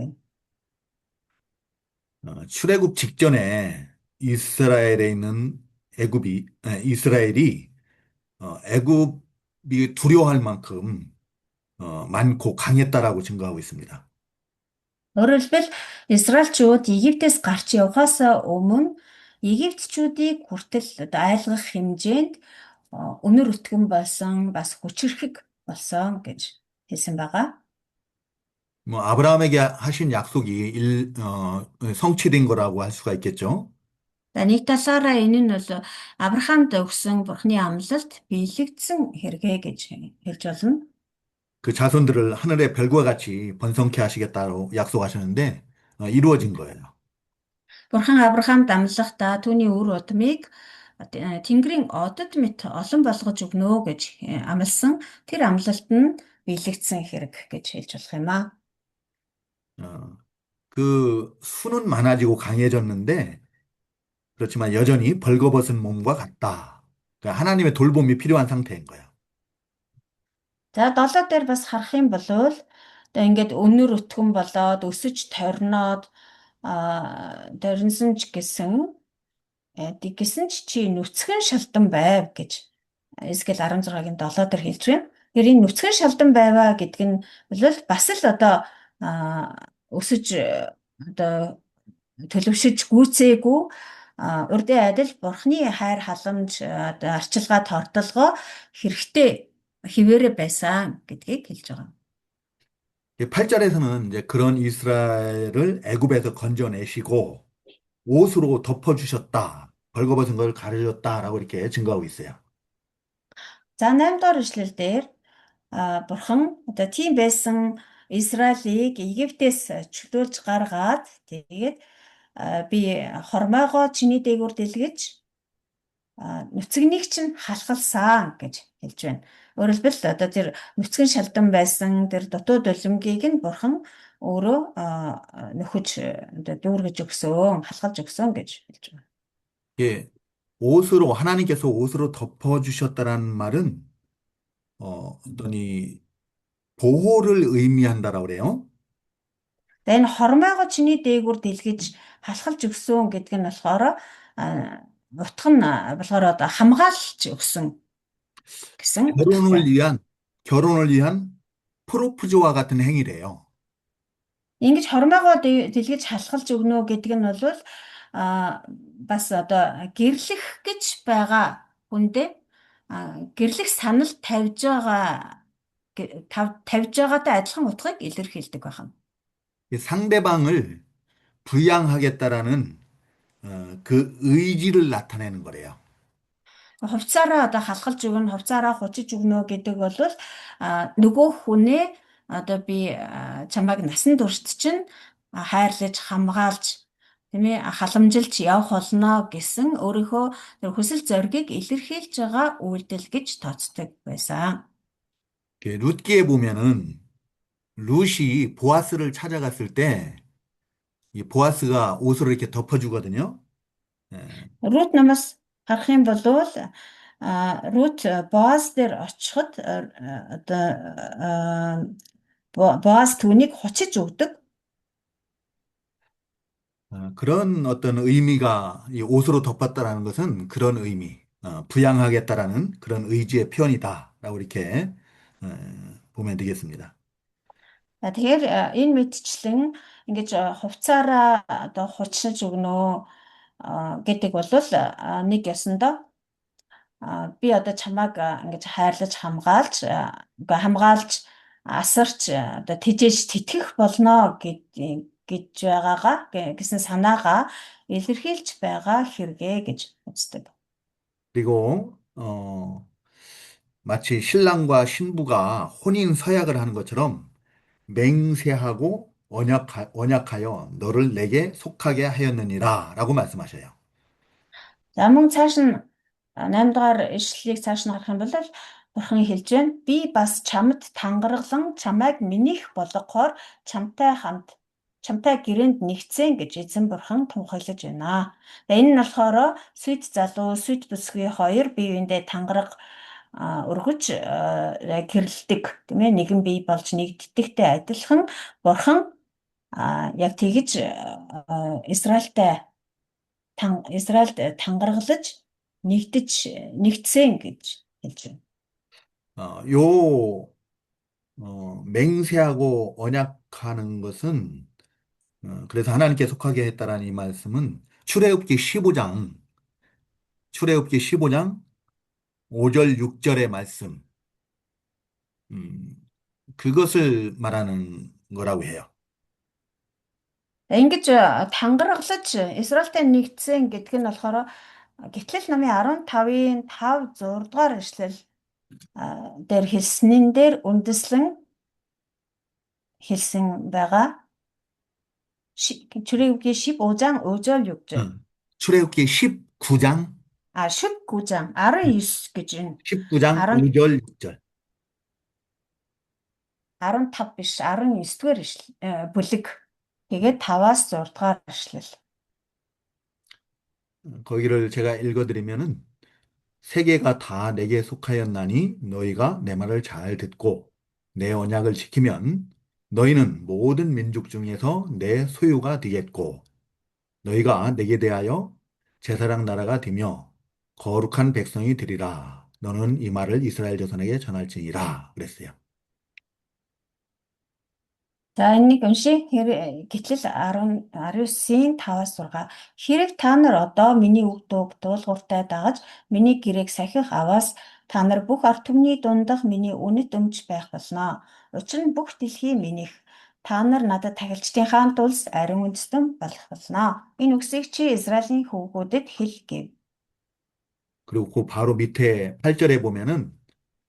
байна.
출애굽 직전에 이스라엘에 있는 이스라엘이 애굽이 두려워할 만큼 많고 강했다라고 증거하고 있습니다.
Өөрөөр хэлбэл Израильчууд Египтээс гарч явахаас өмнө Египтчүүдийг хүртэл айлгах хэмжээнд өнөр өтгөн болсон, бас хүчирхэг болсон гэж хэлсэн байгаа.
뭐 아브라함에게 하신 약속이 성취된 거라고 할 수가 있겠죠.
За нэг талаараа энэ нь бол Авраамд өгсөн Бурхны амлалт биелэгдсэн хэрэгэ гэж хэлж болно.
그 자손들을 하늘의 별과 같이 번성케 하시겠다고 약속하셨는데 이루어진 거예요.
Бурхан Авраамд амлахдаа түүний үр удмыг Тэнгэрийн одод мэт олон болгож өгнө гэж амласан. Тэр амлалт нь биелэгдсэн хэрэг гэж хэлж болох юм аа.
그 수는 많아지고 강해졌는데 그렇지만 여전히 벌거벗은 몸과 같다. 그러니까 하나님의 돌봄이 필요한 상태인 거야.
За 7 дээр бас харах юм бол одоо ингээд өнөр өтгөн болоод өсөж торноод дөрнсөн ч гэсэн ч чи нүцгэн шалдан байв гэж Эзекиэл 16-гийн 7 дээр хэлж байна. Тэгэхээр энэ нүцгэн шалдан байваа гэдэг нь бол бас л одоо өсөж одоо төлөвшөж гүйцээгүй урдын адил Бурхны хайр халамж арчилгаа тортолгоо хэрэгтэй хിവэрэ байсан гэдгийг хэлж байгаа.
8절에서는 이제 그런 이스라엘을 애굽에서 건져내시고 옷으로 덮어주셨다. 벌거벗은 걸 가려줬다라고 이렇게 증거하고 있어요.
За 8 дугаар ишлэл дээр Бурхан одоо тийм байсан Израилийг Египтээс чөлөөлж гаргаад тэгээд би хормойгоо чиний дээгүүр дэлгэж нүцгнийг чинь халахалсан гэж хэлж байна. Өөрөөр хэлбэл одоо тэр нүцгэн шалдан байсан тэр дотоод улимгийг нь Бурхан өөрөө нөхөж одоо дүүргэж өгсөн, халахалж өгсөн гэж хэлж байна.
예, 옷으로 하나님께서 옷으로 덮어주셨다라는 말은 어떤 이 보호를 의미한다라고 그래요.
Тэгээ энэ хормойгоо чиний дээгүүр дэлгэж халахалж өгсөн гэдэг нь болохоор утга нь болохоор одоо хамгаалж өгсөн гэсэн утгатай.
결혼을 위한 프로포즈와 같은 행위래요.
Ингэж хормойгоо дэлгэж халахалж өгнө гэдэг нь бол бас одоо гэрлэх гэж байгаа хүндээ гэрлэх санал тавьж байгаатай адилхан утгыг илэрхийлдэг байна.
상대방을 부양하겠다라는 그 의지를 나타내는 거래요.
Хувцаараа одоо халахалж өгнө, хувцаараа хучиж өгнө гэдэг бол нөгөө хүнээ одоо би чамайг насан туршид чинь хайрлаж, хамгаалж, тийм ээ, халамжилж явах болно гэсэн өөрийнхөө хүсэл зоригийг илэрхийлж байгаа үйлдэл гэж тооцдог байсан.
룻기에 보면은 룻이 보아스를 찾아갔을 때 이 보아스가 옷으로 이렇게 덮어주거든요.
Рут намаас харах юм бол Рут Боаз дээр очиход одоо Боаз түүнийг хочиж өгдөг.
그런 어떤 의미가 이 옷으로 덮었다라는 것은 그런 의미, 부양하겠다라는 그런 의지의 표현이다라고 이렇게 보면 되겠습니다.
Тэгэхээр энэ мэдчлэн ингэж хувцаараа одоо хучиж өгнө гэдэг бол нэг ёсондоо би одоо чамайг ингэж хайрлаж хамгаалж үгүй хамгаалж асарч одоо тэжээж тэтгэх болно гэж байгаагаа гэсэн санаагаа илэрхийлж байгаа хэрэгэ гэж үздэг.
그리고 마치 신랑과 신부가 혼인 서약을 하는 것처럼 맹세하고 언약하여 너를 내게 속하게 하였느니라 라고 말씀하셔요.
За мөн цааш нь 8 дугаар ишлэлийг цааш нь харах юм бол Бурхан хэлж байна. Би бас чамд тангаргалан чамайг минийх болгохоор чамтай гэрээнд нэгцэн гэж эзэн Бурхан тунхаглаж байна. Тэгээ энэ нь болохоор сүд залуу, сүд бүсгүй хоёр бие биендээ тангараг өргөж гэрлэлдэг тийм ээ нэгэн бие болж нэгддэгтэй адилхан Бурхан яг тэгж Израильд тангаргалж нэгдсэн гэж хэлж байна.
요 맹세하고 언약하는 것은 그래서 하나님께 속하게 했다라는 이 말씀은 출애굽기 15장 5절 6절의 말씀 음, 그것을 말하는 거라고 해요.
Ингэж тангаргалж Израильтай нэгдсэн гэдг нь болохоор Гитлэл намын 15-ын 5 6 дугаар эшлэл дээр хэлснэн дээр үндэслэн хэлсэн байгаа. 출애굽기 15장 5절 6절.
출애굽기 19장
19장 19 гэж байна.
19장
10
5절 6절
15 биш 19-р бүлэг. Тэгээд 5-аас 6 дугаар эшлэл.
거기를 제가 읽어드리면은 세계가 다 내게 속하였나니 너희가 내 말을 잘 듣고 내 언약을 지키면 너희는 모든 민족 중에서 내 소유가 되겠고 너희가 내게 대하여 제사장 나라가 되며 거룩한 백성이 되리라. 너는 이 말을 이스라엘 자손에게 전할지니라. 그랬어요.
За энийг уншия. Гитлэл 19-ийн 5-аас 6. Хэрэг та нар одоо миний үг дууг дуулууртай дагаж миний гэрээг сахих аваас та нар бүх ард түмний дундах миний үнэт өмч байх болно. Учир нь бүх дэлхий минийх. Та нар надад тахилчдын хаан тулс ариун үндэстэн болох болно. Энэ үгсийг чи Израилийн хүүгүүдэд хэл гэв.
그리고 그 바로 밑에 8절에 보면은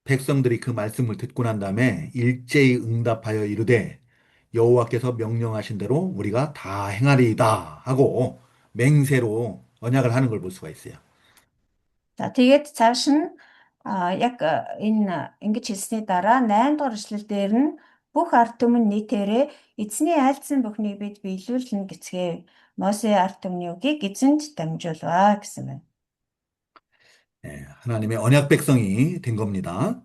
백성들이 그 말씀을 듣고 난 다음에 일제히 응답하여 이르되 여호와께서 명령하신 대로 우리가 다 행하리이다 하고 맹세로 언약을 하는 걸 볼 수가 있어요.
За тэгээд цааш нь яг энэ ингэж хэлсний дараа 8 дугаар эшлэл дээр нь бүх ард түмэн нийтээрээ эзний айлдсан бүхнийг бид биелүүлнэ гэцгээв. Мосе ард түмний үгийг эзэнд дамжуулваа гэсэн байна.
하나님의 언약 백성이 된 겁니다.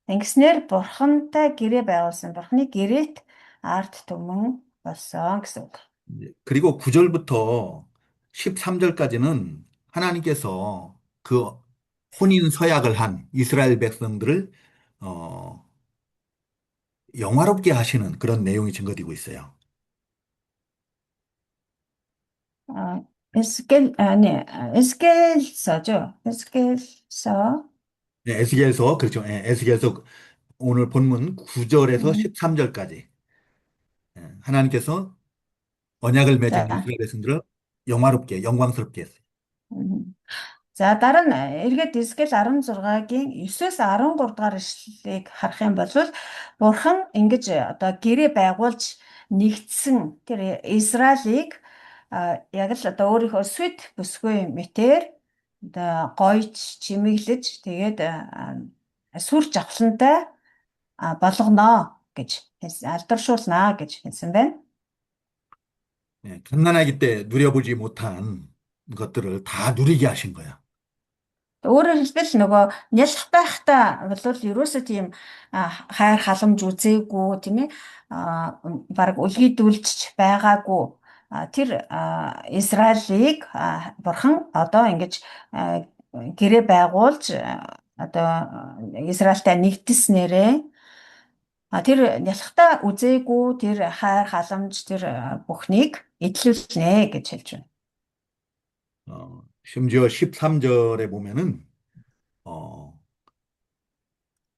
Ингэснээр бурхантай гэрээ байгуулсан. Бурханы гэрээт ард түмэн болсон гэсэн үг.
그리고 9절부터 13절까지는 하나님께서 그 혼인 서약을 한 이스라엘 백성들을 영화롭게 하시는 그런 내용이 증거되고 있어요.
에스겔서죠. 에스겔서.
네, 에스겔서 그렇죠. 에스겔서 오늘 본문 9절에서 13절까지 하나님께서 언약을 맺은
За.
이스라엘 백성들을 영화롭게 영광스럽게 했어요.
За дараа нь эргээд Эзекиэл 16-гийн 9-өөс 13 дугаар ишлэлийг харах юм бол Бурхан ингэж одоо гэрээ байгуулж нэгдсэн тэр Израилийг яг л одоо өөрийнхөө сүд бүсгүй мэтэр одоо гойч чимэглэж тэгээд сүр жавхлантай болгоно гэж алдаршуулнаа гэж хэлсэн байна.
갓난아기 때 누려보지 못한 것들을 다 누리게 하신 거야.
Өөрөөр хэлбэл нөгөө нялх байхдаа бол ерөөсөө тийм хайр халамж үзээгүй тийм ээ баг үлгийдүүлж байгаагүй тэр Израилийг Бурхан одоо ингэж гэрээ байгуулж одоо Израильтай нэгдэснээрээ тэр нялхтаа үзээгүй тэр хайр халамж тэр бүхнийг эдлүүлнэ гэж хэлж байна.
심지어 13절에 보면은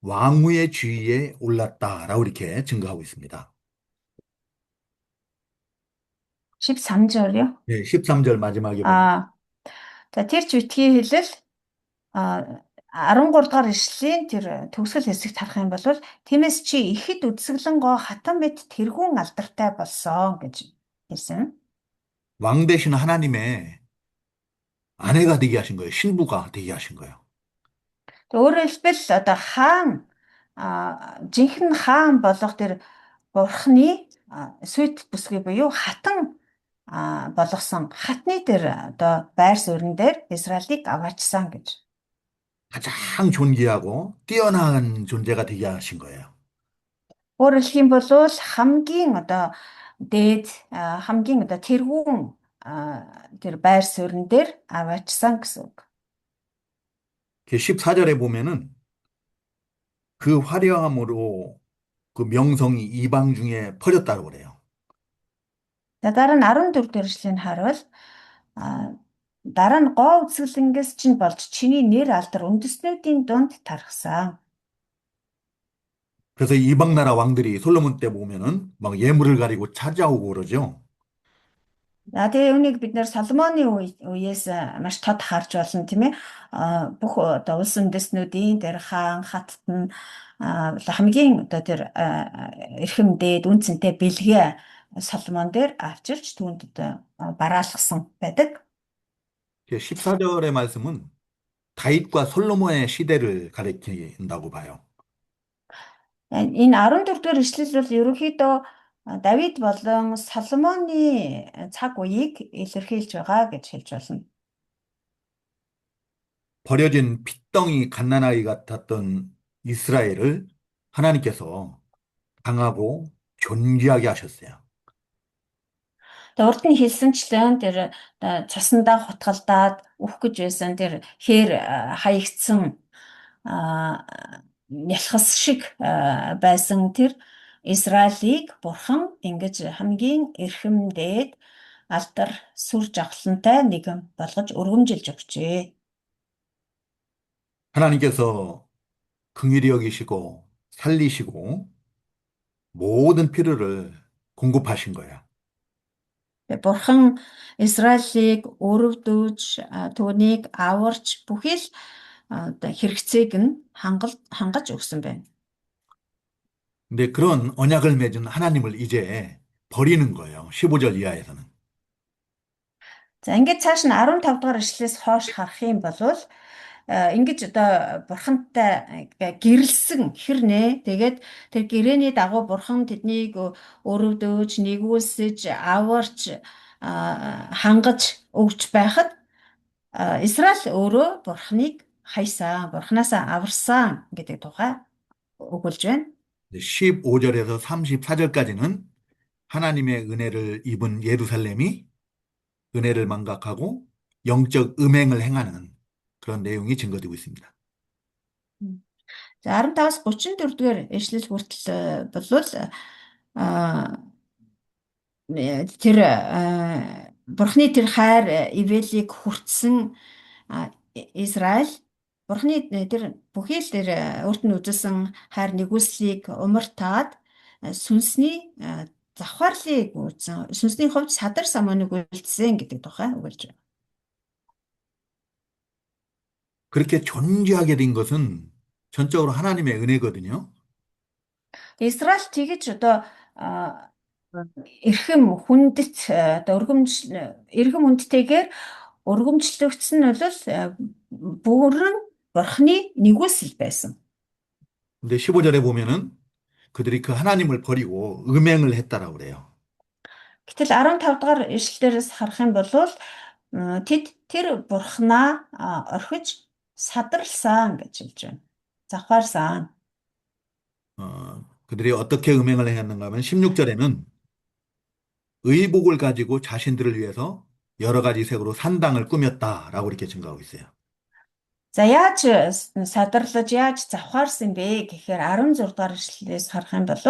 왕후의 지위에 올랐다라고 이렇게 증거하고 있습니다.
13절요?
네, 13절 마지막에 보면
Аа, за тэр ч битгий хэлэл а 13 дугаар ишлэлийн тэр төгсгөл хэсэгт харах юм бол тиймээс чи ихэд үдсгэлэн гоо хатан мэт тэргүүн алдартай болсон гэж хэлсэн.
왕 대신 하나님의 아내가 되게 하신 거예요. 신부가 되게 하신 거예요.
Өөрөөр хэлбэл одоо хаан жинхэнэ хаан болох тэр бурхны сүд бүсгүй буюу хатан болгосон хатны тэр одоо байр суурин дээр Израилийг аваачсан гэж.
가장 존귀하고 뛰어난 존재가 되게 하신 거예요.
Өөрөөр хэлэх юм бол хамгийн одоо дээд хамгийн одоо тэргүүн тэр байр суурин дээр аваачсан гэсэн үг.
14절에 보면은 그 화려함으로 그 명성이 이방 중에 퍼졌다고 그래요.
За дараа нь 14 дэх эшлэгийг харуул дараа нь гоо үзэсгэлэнгээс чинь болж чиний нэр алдар үндэстнүүдийн дунд тархсан.
그래서 이방 나라 왕들이 솔로몬 때 보면은 막 예물을 가리고 찾아오고 그러죠.
За тэгээ үүнийг бид нэр Соломоны үеэс маш тод харж болно тийм ээ. Бүх одоо улс үндэстнүүдийн тэр хаан хаттан хамгийн одоо тэр эрхэм дээд үнцэнтэй бэлгээ Соломон дээр авчирч түүнд одоо бараалгасан байдаг.
14절의 말씀은 다윗과 솔로몬의 시대를 가리킨다고 봐요.
Энэ 14 дугаар ишлэл бол ерөнхийдөө Давид болон Соломоны цаг үеийг илэрхийлж байгаа гэж хэлж болно.
버려진 핏덩이 갓난아이 같았던 이스라엘을 하나님께서 강하고 존귀하게 하셨어요.
Тэгээ урд нь хэлсэнчлэн тэр цусандаа хутгалдаад өөх гэж байсан тэр хээр хаягдсан нялхас шиг байсан тэр Израилийг бурхан ингэж хамгийн эрхэмдээд алдар сүр жавхлантай нэгэн болгож өргөмжилж өгчээ.
하나님께서 긍휼히 여기시고 살리시고 모든 필요를 공급하신 거예요.
Бурхан Израилийг өрөвдөөж түүнийг аварч бүхий л одоо хэрэгцээг нь хангаж өгсөн байна.
근데 그런 언약을 맺은 하나님을 이제 버리는 거예요. 15절 이하에서는.
За ингээд цааш нь 15 дугаар ишлээс хойш харах юм бол ингэж одоо бурхантай гэрэлсэн хэрнээ. Тэгээд тэр гэрээний дагуу бурхан тэднийг өрөвдөөж, нэгүүлсэж, аварч, хангаж өгч байхад Израиль өөрөө бурханыг хайсан, бурханаасаа аварсан гэдэг тухай өгүүлж байна.
15절에서 34절까지는 하나님의 은혜를 입은 예루살렘이 은혜를 망각하고 영적 음행을 행하는 그런 내용이 증거되고 있습니다.
За 15-аас 34 дугаар ишлэл хүртэл болвол тэр бурхны тэр хайр ивэлийг хүртсэн Израиль бурхны тэр бүхий л тэр өөрт нь үзүүлсэн хайр нэгүслийг умартаад сүнсний завхаарлыг үүсэн сүнсний хувьд садар самууныг үйлдсэн гэдэг тухай өгүүлж байна.
그렇게 존귀하게 된 것은 전적으로 하나님의 은혜거든요.
Израиль тэгэж одоо эрхэм хүндэт одоо эрхэм хүндтэйгээр өргөмжлөгдсөн нь бол бүрэн бурхны нэгүсэл байсан.
근데 15절에 보면은 그들이 그 하나님을 버리고 음행을 했다라고 그래요.
Гэтэл 15 дугаар ишлэлээс харах юм бол тэд тэр бурхнаа орхиж садралсан гэж хэлж байна. Завхаарсан.
그들이 어떻게 음행을 했는가 하면 16절에는 의복을 가지고 자신들을 위해서 여러 가지 색으로 산당을 꾸몄다라고 이렇게 증거하고 있어요.
За яаж садарлаж яаж завхаарсан бэ гэхээр 16 дугаар ишлэлээс харах юм бол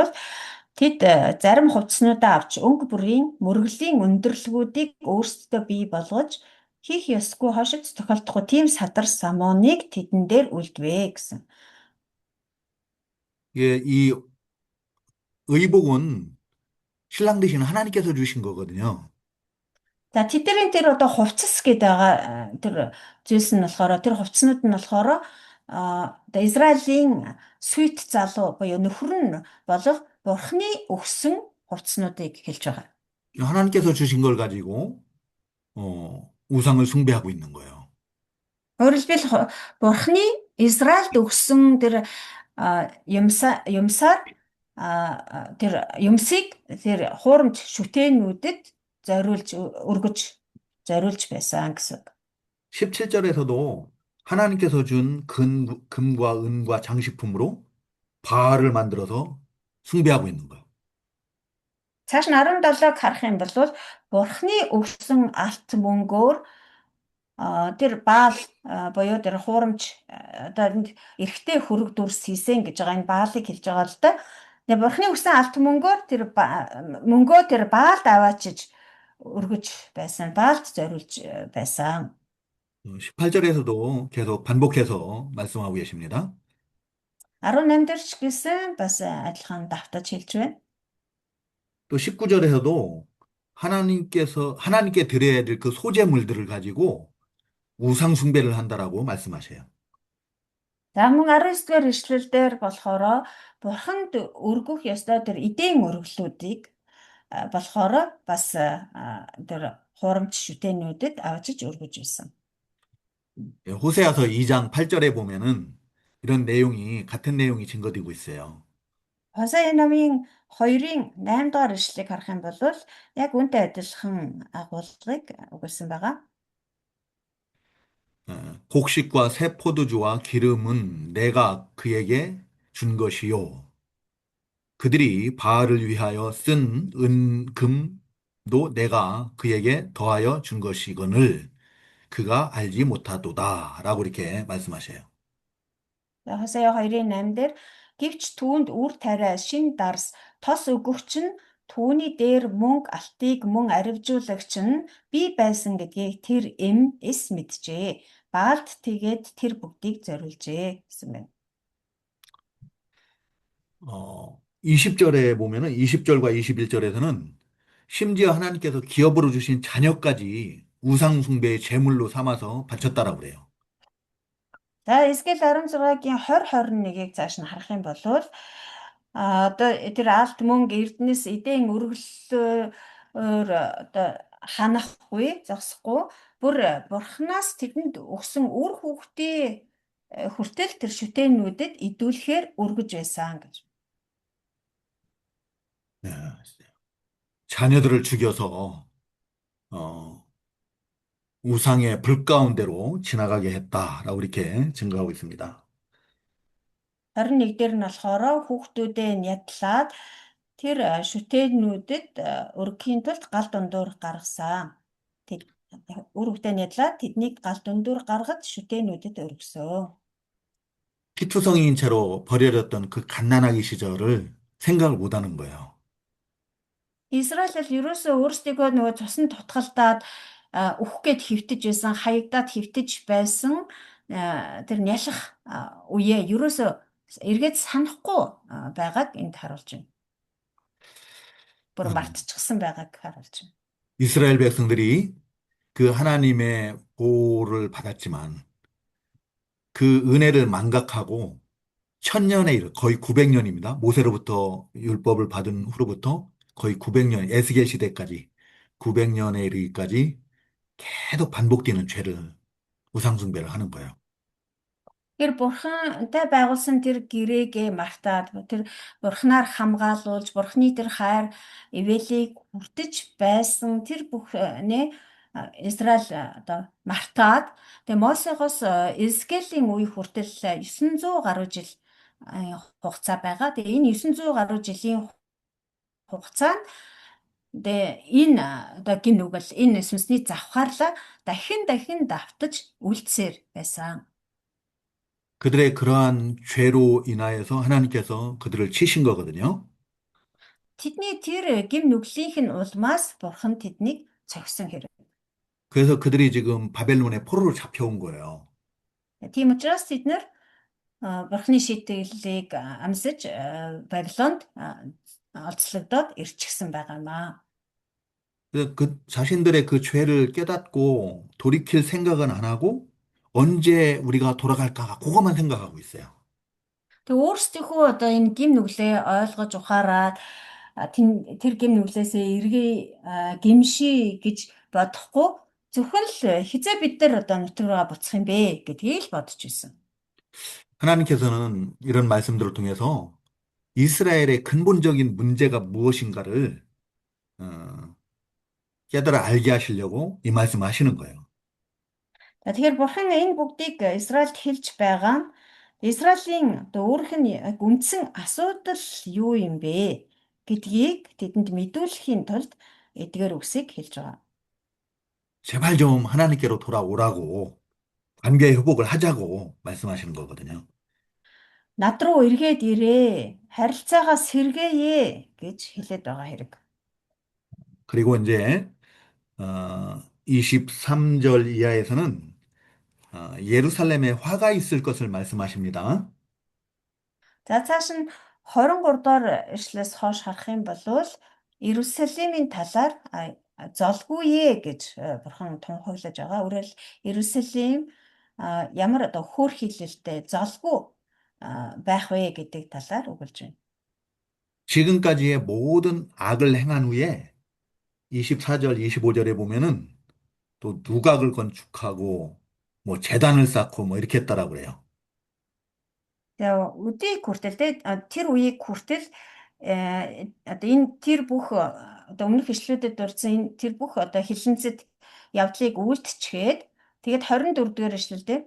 тэд зарим хувцснуудаа авч өнгө бүрийн мөргөлийн өндөрлгүүдийг өөрсдөө бий болгож хийх ёсгүй хошигц тохиолдохгүй тийм садар самууныг тэдэн дээр үлдвэ гэсэн.
예, 이 의복은 신랑 되시는 하나님께서 주신 거거든요.
За тэдний тэр одоо хувцас гэдэг байгаа тэр зүйлс нь болохоор тэр хувцснууд нь болохоор одоо Израилийн сүйт залуу буюу нөхөр нь болох Бурхны өгсөн хувцснуудыг хэлж байгаа.
하나님께서 주신 걸 가지고 우상을 숭배하고 있는 거예요.
Өөрөөр хэлбэл Бурхны Израильд өгсөн тэр юмсаар тэр юмсыг тэр хуурамч шүтээнүүдэд өргөж зориулж байсан гэсэн үг.
17절에서도 하나님께서 준 금과 은과 장식품으로 바알을 만들어서 숭배하고 있는 거예요.
Цааш нь 17-ыг харах юм бол Бурхны өгсөн алт мөнгөөр тэр Баал буюу тэр хуурамч одоо энд эрэгтэй хөрөг дүрс хийсэн гэж байгаа энэ Баалыг хэлж байгаа л да. Тэгээ Бурхны өгсөн алт мөнгөөр мөнгөө тэр Баалд аваачиж өргөж байсан. Баалд зориулж байсан.
18절에서도 계속 반복해서 말씀하고 계십니다.
18 дээр ч гэсэн бас адилхан давтаж хэлж байна.
또 19절에서도 하나님께 드려야 될 그 소재물들을 가지고 우상 숭배를 한다라고 말씀하셔요.
За мөн 19-р ишлэл дээр болохоор Бурханд өргөх ёстой тэр эдийн өргөлүүдийг болохоор бас тэр хуурамч шүтээнүүдэд авчиж өргөж байсан.
호세아서 2장 8절에 보면은 이런 내용이 같은 내용이 증거되고 있어요.
Хосea номын 2-ын 8 дугаар ишлэлийг харах юм бол яг үүнтэй адилхан агуулгыг өгүүлсэн байгаа.
곡식과 새 포도주와 기름은 내가 그에게 준 것이요. 그들이 바알을 위하여 쓴 금도 내가 그에게 더하여 준 것이거늘 그가 알지 못하도다. 라고 이렇게 말씀하셔요.
За Хосea 2-ын 8 дээр гэвч түүнд үр тариа шин дарс тос өгөгч нь түүний дээр мөнгө алтыг мөн аривжуулагч нь би байсан гэдгийг тэр эс мэджээ. Баалд тэгээд тэр бүгдийг зориулжээ гэсэн байна.
20절에 보면은 20절과 21절에서는 심지어 하나님께서 기업으로 주신 자녀까지 우상 숭배의 제물로 삼아서 바쳤다라고 그래요.
За Эзекиэл 16-гийн 20-21-ийг цааш нь харах юм бол одоо тэр алт мөнгө эрдэнэс эдийн өргөлөөр одоо ханахгүй зогсохгүй бүр Бурханаас тэдэнд өгсөн үр хүүхдээ хүртэл тэр шүтээнүүдэд идүүлэхээр өргөж байсан гэж.
네, 자녀들을 죽여서 우상의 불 가운데로 지나가게 했다라고 이렇게 증거하고 있습니다.
21 дээр нь болохоор хүүхдүүдээ нядлаад тэр шүтээнүүдэд өргөхийн тулд гал дундуур гаргасан. Үр хүүхдээ нядлаад тэднийг гал дундуур гаргаж шүтээнүүдэд өргөсөн.
피투성이인 채로 버려졌던 그 갓난아기 시절을 생각을 못하는 거예요.
Израиль ерөөсөө өөрсдийгөө нөгөө цусан тутгалдаад өөх гээд хөвтөж байсан, хаягдаад хөвтөж байсан тэр нялх үеэ ерөөсөө эргээд санахгүй байгааг энд харуулж байна. бүр мартчихсан байгааг харуулж байна.
이스라엘 백성들이 그 하나님의 보호를 받았지만 그 은혜를 망각하고 천년에 이르 거의 900년입니다. 모세로부터 율법을 받은 후로부터 거의 900년, 에스겔 시대까지 900년에 이르기까지 계속 반복되는 죄를 우상숭배를 하는 거예요.
Тэр бурхантай байгуулсан тэр гэрээгээ мартаад тэр бурхнаар хамгаалуулж бурхны тэр хайр ивэлийг хүртэж байсан тэр бүх Израиль одоо мартаад тэгээ Мосегоос Эзекиэлийн үе хүртэл 900 гаруй жил хугацаа байгаа. Тэгээ энэ 900 гаруй жилийн хугацаанд энэ одоо гин үгэл энэ сүнсний завхаарлаа дахин давтаж үлдсээр байсан.
그들의 그러한 죄로 인하여서 하나님께서 그들을 치신 거거든요.
Тэдний тэр гим нүглийнх нь улмаас бурхан тэднийг цогсон хэрэг.
그래서 그들이 지금 바벨론의 포로로 잡혀온 거예요.
Тийм учраас тэд нэр Бурхны шийтгэлийг амсаж Бабилонд олзлогдоод ирчихсэн байгаамаа.
그 자신들의 그 죄를 깨닫고 돌이킬 생각은 안 하고 언제 우리가 돌아갈까? 그것만 생각하고 있어요.
Тэг өөрсдийнхөө одоо энэ гим нүглээ ойлгож ухаарад тэр гим нүглээсээ эргээ гимший гэж бодохгүй зөвхөн л хизээ бид нар одоо нутгаар буцах юм бэ гэдгийг л бодож байсан.
하나님께서는 이런 말씀들을 통해서 이스라엘의 근본적인 문제가 무엇인가를 어, 깨달아 알게 하시려고 이 말씀하시는 거예요.
Тэгэхээр бурхан энэ бүгдийг Израильд хэлж байгаа нь Израилийн одоо өөрийнх нь яг үндсэн асуудал юу юм бэ гэдгийг тэдэнд мэдүүлэхийн тулд эдгээр үгсийг хэлж байгаа.
제발 좀 하나님께로 돌아오라고 관계 회복을 하자고 말씀하시는 거거든요.
Над руу эргээд ирээ, харилцаагаа сэргээе гэж хэлээд байгаа хэрэг.
그리고 이제 23절 이하에서는 예루살렘에 화가 있을 것을 말씀하십니다.
За цааш нь 23 дугаар ишлээс хойш харах юм бол Иерусалимийн талаар золгүй гэж бурхан тунхаглаж байгаа. Өөрөөр Иерусалим ямар одоо хөөр хилэлтэй золгүй байх вэ гэдэг талаар өгүүлж байна.
지금까지의 모든 악을 행한 후에 24절, 25절에 보면은 또 누각을 건축하고 뭐 제단을 쌓고 뭐 이렇게 했다라고 그래요.
Тэгээ үдийг хүртэл тэр үеийг хүртэл одоо энэ тэр бүх одоо өмнөх ишлүүдэд дурдсан энэ тэр бүх одоо хилэнцэд явдлыг үйлдчихээд тэгээд 24 дугаар ишлэлдэр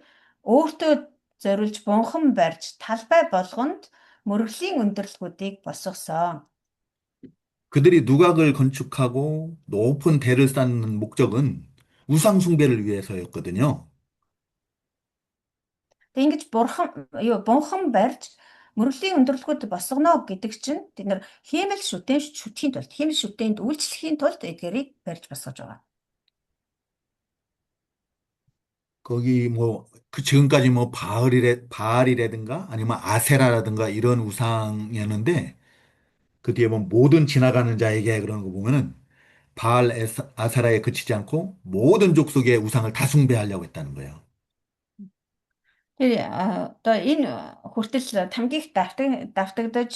өөртөө зориулж бунхан барьж талбай болгонд мөрөглийн өндөрлгүүдийг босгосон.
그들이 누각을 건축하고 높은 대를 쌓는 목적은 우상 숭배를 위해서였거든요.
Тэг ингэж бунхан барьж мөрөглийн өндөрлгүүд босгоно гэдэг чинь бид нар хиймэл шүтээнд үйлчлэхийн тулд эдгээрийг барьж босгож байгаа.
거기 뭐, 그 지금까지 뭐 바알이라든가 아니면 아세라라든가 이런 우상이었는데 그 뒤에 뭐 모든 지나가는 자에게 그런 거 보면은 아세라에 그치지 않고 모든 족속의 우상을 다 숭배하려고 했다는 거예요.
Тэгээ одоо энэ хүртэл тамгийх давтагдаж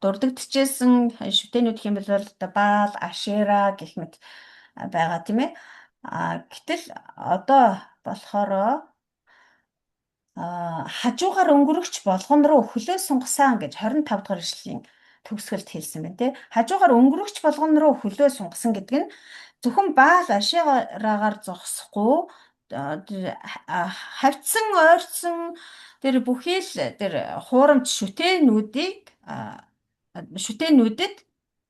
дурддагчээсэн шүтээнүүд хэм бол одоо Баал, Ашера гэх мэт байгаа тийм ээ. Гэтэл одоо болохоор хажуугаар өнгөрөгч болгон руу хөлөө сунгасан гэж 25 дахь ишлэлийн төгсгөлд хэлсэн байна те. Хажуугаар өнгөрөгч болгон руу хөлөө сунгасан гэдэг нь зөвхөн Баал Ашераагаар зогсохгүй хавцсан ойрцсон тэр бүхий л тэр хуурамч шүтээнүүдэд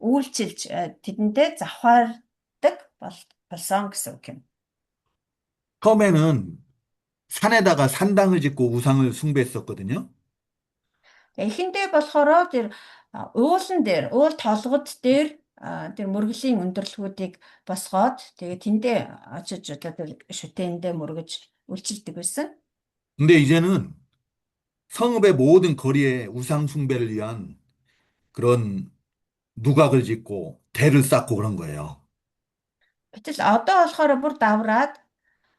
үйлчилж тэдэндээ завхаардаг болсон гэсэн үг юм.
처음에는 산에다가 산당을 짓고 우상을 숭배했었거든요.
Эхэндээ болохоор тэр уул толгод дээр тэр мөргөлийн өндөрлгүүдийг босгоод тэгээ тэндээ очиж одоо тэр шүтээндээ мөргөж үйлчилдэг байсан.
근데 이제는 성읍의 모든 거리에 우상 숭배를 위한 그런 누각을 짓고 대를 쌓고 그런 거예요.
Гэтэл одоо болохоор бүр давраад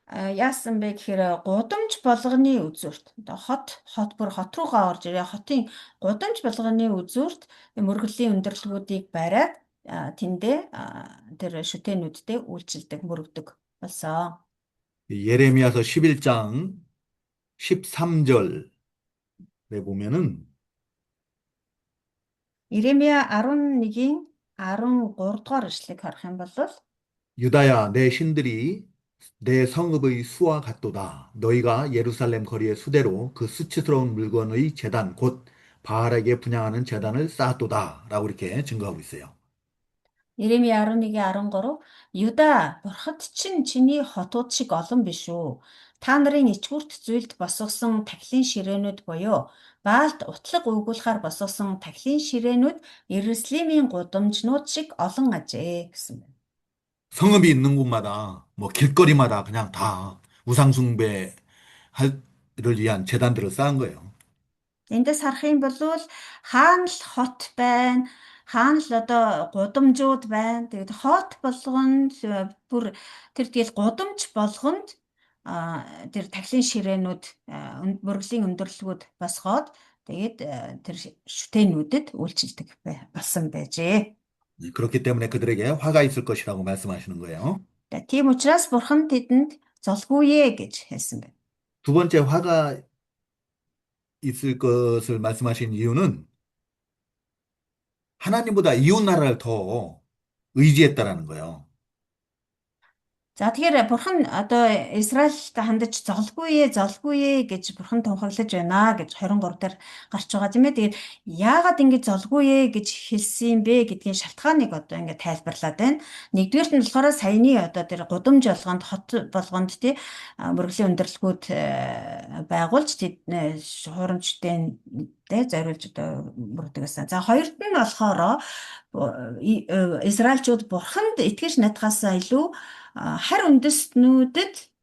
яасан бэ гэхээр гудамж болгоны үзүүрт одоо хот руугаа орж ирээ хотын гудамж болгоны үзүүрт мөргөлийн өндөрлгүүдийг бариад тэндээ тэр шүтээнүүдтэй үйлчилдэг мөрөгдөг болсон.
예레미야서 11장 13절에 보면은
Иремья 11-ийн 13 дугаар эшлэгийг харах юм бол
유다야 내 신들이 내 성읍의 수와 같도다. 너희가 예루살렘 거리의 수대로 그 수치스러운 물건의 제단 곧 바알에게 분향하는 제단을 쌓았도다. 라고 이렇게 증거하고 있어요.
Иремья 11-ийн 13 Юда бурхад чинь чиний хотууд шиг олон биш үү? Та нарын ичгүүрт зүйлд босгосон тахилын ширээнүүд буюу Баалд утлаг өгүүлэхээр босгосон тахилын ширээнүүд Иерусалимийн гудамжнууд шиг олон ажээ гэсэн байна.
성읍이 있는 곳마다 뭐 길거리마다 그냥 다 우상숭배를 위한 제단들을 쌓은 거예요.
Эндээс харах юм бол хаана л хот байна, хаана л одоо гудамжууд байна. Тэгээд хот болгонд бүр тэр тэгэл гудамж болгонд тэр тахилын ширээнүүд мөргөлийн өндөрлгүүд босгоод тэгээд тэр шүтээнүүдэд үйлчилдэг болсон байжээ.
그렇기 때문에 그들에게 화가 있을 것이라고 말씀하시는 거예요.
Тийм учраас бурхан тэдэнд золгүй ээ гэж хэлсэн байна.
두 번째 화가 있을 것을 말씀하신 이유는 하나님보다 이웃 나라를 더 의지했다라는 거예요.
За тэгэхээр бурхан одоо Израильтай хандаж золгүй ээ гэж бурхан тунхаглаж байна гэж 23 дээр гарч байгаа тийм ээ. Тэгээд яагаад ингэж золгүй ээ гэж хэлсэн бэ гэдгийн шалтгааныг одоо ингэ тайлбарлаад байна. Нэгдүгээрт нь болохоор саяны одоо тэр гудамж болгонд хот болгонд тий мөргөлийн өндөрлгүүд байгуулж тэд хурамчтай зориулж одоо мөрдөг гэсэн. За хоёрт нь болохоор Израильчууд бурханд итгэж найдахаасаа илүү хар үндэстнүүдэд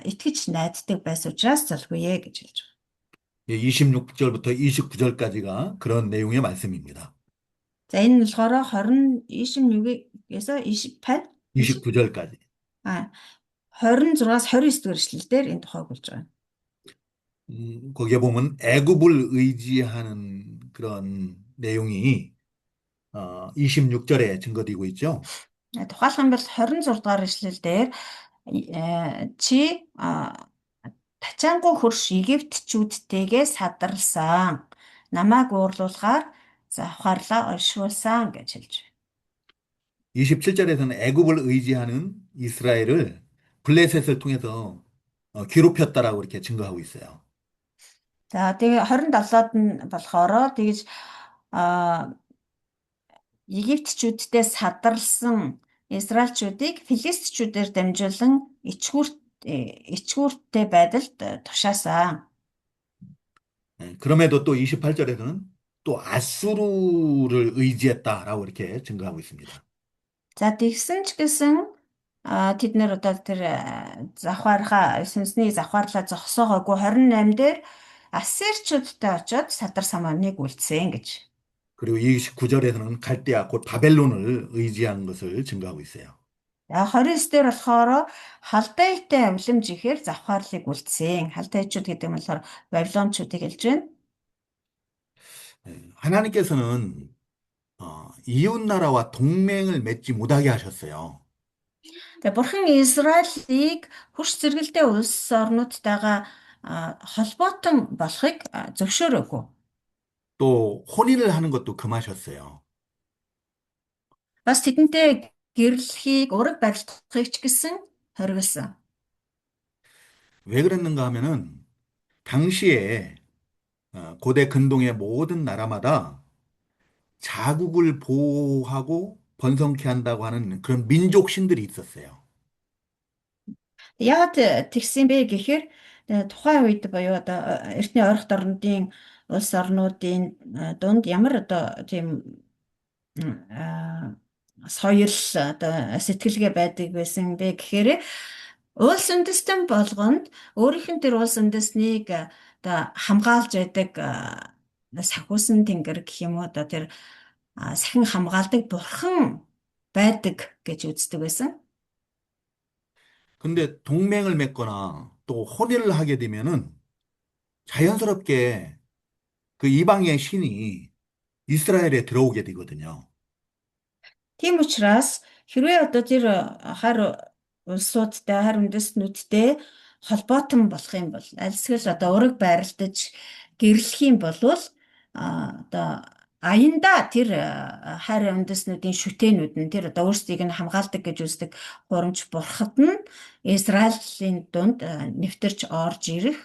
итгэж найддаг байсан учраас залгүй ээ гэж хэлж байна.
26절부터 29절까지가 그런 내용의 말씀입니다.
За энэ нь болохоор 26-ээс 28
29절까지.
26-аас 29 дэх эшлэлдэр энэ тухайг болж байгаа.
거기에 보면 애굽을 의지하는 그런 내용이 26절에 증거되고 있죠.
Тухайлх юм бол 26 дугаар эшлэлдэр чи тачаангүй хөрш Египтчүүдтэйгээ садарсан. Намайг уурлуулахаар завхаарлаа оршуулсан гэж хэлж байна.
27절에서는 애굽을 의지하는 이스라엘을 블레셋을 통해서 괴롭혔다라고 이렇게 증거하고 있어요.
За тэгээ 27-д нь болохоор тэгж Египтчүүдтэй садарсан Израильчүүдийг Филистчүүдээр дамжуулан ичгүүрттэй байдалд тушаасан.
그럼에도 또 28절에서는 또 아수르를 의지했다라고 이렇게 증거하고 있습니다.
За тэгсэн ч гэсэн тэд нэр одоо тэр сүнсний завхаарлаа зогсоогоогүй 28 дээр ассирчүүдтэй очиод садар самааныг үлдсэн гэж.
그리고 29절에서는 갈대아 곧 바벨론을 의지한 것을 증거하고 있어요.
29 дээр болохоор халдайтай авлимж ихээр завхаарлыг үлдсэн. халдайчууд гэдэг нь болохоор Вавилончуудыг хэлж байна.
하나님께서는 이웃 나라와 동맹을 맺지 못하게 하셨어요.
Тэгээ бурхан Израилийг хурц зэрэгэлдээ улс орнуудтайгаа холбоотон болохыг зөвшөөрөөгүй.
또 혼인을 하는 것도 금하셨어요.
Бас тэдэнтэй гэрлэхийг ураг барилдахыг ч гэсэн хориглосон.
왜 그랬는가 하면은 당시에 고대 근동의 모든 나라마다 자국을 보호하고 번성케 한다고 하는 그런 민족 신들이 있었어요.
Яагаад тэгсэн бэ гэхээр тухайн үед боёо одоо эртний ойролт орнуудын улс орнуудын дунд ямар одоо тийм соёл одоо сэтгэлгээ байдаг байсан бэ гэхээр улс үндэстэн болгонд өөрийнх нь тэр улс үндэстнийг одоо хамгаалж байдаг сахиусан тэнгэр гэх юм уу одоо тэр сахин хамгаалдаг бурхан байдаг гэж үздэг байсан.
근데 동맹을 맺거나 또 혼인을 하게 되면은 자연스럽게 그 이방의 신이 이스라엘에 들어오게 되거든요.
Тийм учраас хэрвээ одоо тэр хар улсуудтай хар үндэстнүүдтэй холбоотон болох юм бол альсгэл одоо ураг байралтаж гэрлэх юм бол одоо аянда тэр хар үндэстнүүдийн шүтээнүүд нь тэр одоо өөрсдийг нь хамгаалдаг гэж үздэг гурамч бурхад нь Израилийн дунд нэвтэрч орж ирэх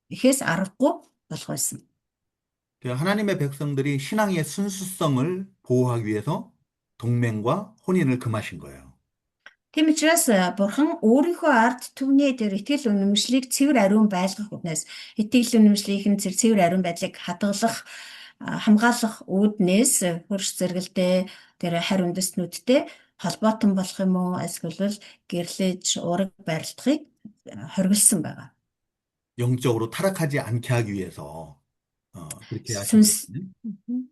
ихээс аргагүй болох байсан.
하나님의 백성들이 신앙의 순수성을 보호하기 위해서 동맹과 혼인을 금하신 거예요.
Тийм учраас бурхан өөрийнхөө ард түмний дээр итгэл үнэмшлийг цэвэр ариун байлгах үднээс итгэл үнэмшлийнх нь цэвэр ариун байдлыг хадгалах хамгаалах үүднээс хурц зэрэгэлдээ тэр харь үндэстнүүдтэй холбоотон болох юм уу эсвэл гэрлэж ураг барилдахыг хориглосон байгаа.
영적으로 타락하지 않게 하기 위해서 그렇게 하시면
Сүнс
되거든요.
Мгм.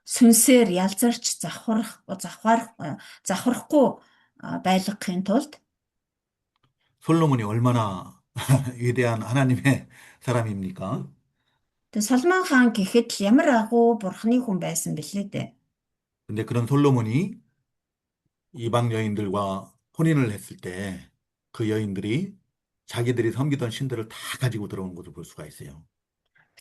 Сүнсээр ялзарч завхрахгүй байлгахын тулд
솔로몬이 얼마나 위대한 하나님의 사람입니까?
тэг Соломон хаан гэхэд л ямар агуу бурхны хүн байсан бэлээ дээ.
근데 그런 솔로몬이 이방 여인들과 혼인을 했을 때 그 여인들이 자기들이 섬기던 신들을 다 가지고 들어온 것을 볼 수가 있어요.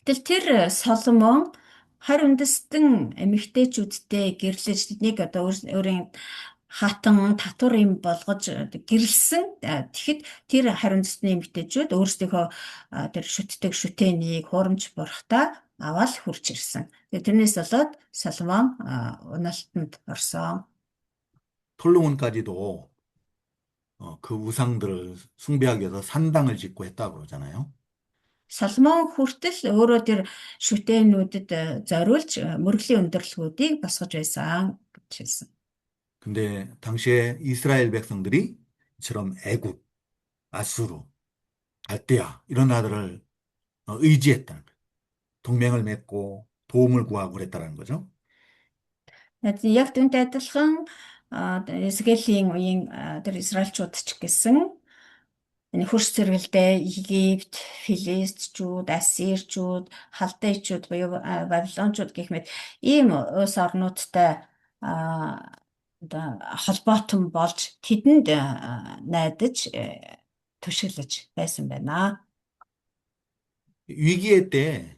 Гэтэл тэр Соломон харь үндэстэн эмэгтэйчүүдтэй гэрлэж тэднийг одоо өөрийн хатан татвар юм болгож гэрэлсэн. Тэгэхэд тэр харь үндэстний эмэгтэйчүүд өөрсдийнхөө тэр шүтдэг шүтээнийг хурамч бурхтаа аваад хурж ирсэн. Тэгээ тэрнээс болоод Соломон уналтанд орсон.
솔로몬까지도 그 우상들을 숭배하기 위해서 산당을 짓고 했다고 그러잖아요.
Соломон хүртэл өөрөө тэр шүтээнүүдэд зориулж мөрөглийн өндөрлгүүдийг босгож байсан гэж хэлсэн.
근데 당시에 이스라엘 백성들이 이처럼 애굽, 아수르, 갈대아 이런 나라들을 의지했다는 거예요. 동맹을 맺고 도움을 구하고 그랬다는 거죠.
Яг түүнтэй адилхан Эзекиэлийн үеийн тэр Израильчууд ч гэсэн энэ хөрс цэргэлдээ Египт, Филистчүүд, Ассирчүүд, Халдейчүүд буюу Вавилончууд гэх мэт ийм улс орнуудтай одоо холбоотон болж тэдэнд найдаж түшиглэж байсан байна.
위기의 때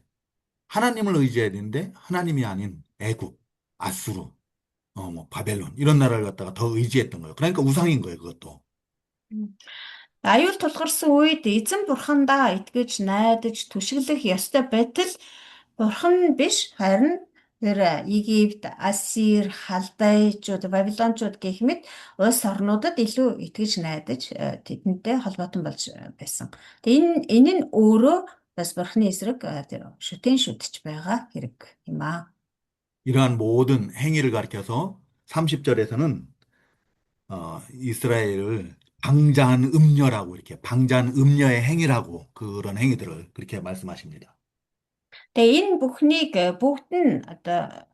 하나님을 의지해야 되는데 하나님이 아닌 애굽, 아수르, 뭐 바벨론 이런 나라를 갖다가 더 의지했던 거예요. 그러니까 우상인 거예요, 그것도.
Аюул тулгарсан үед эзэн бурхандаа итгэж найдаж түшиглэх ёстой байтал бурхан биш харин тэр Египт, Ассир, Халдайчууд, Вавилончууд гэх мэт улс орнуудад илүү итгэж найдаж тэдэнтэй холбоотон болж байсан. Тэгээ энэ нь өөрөө бас бурханы эсрэг тэр шүтэн шүтж байгаа хэрэг юм аа.
이러한 모든 행위를 가리켜서 30절에서는 이스라엘을 방자한 음녀라고 이렇게 방자한 음녀의 행위라고 그런 행위들을 그렇게 말씀하십니다.
Тэгээ энэ бүхнийг бүгд нь одоо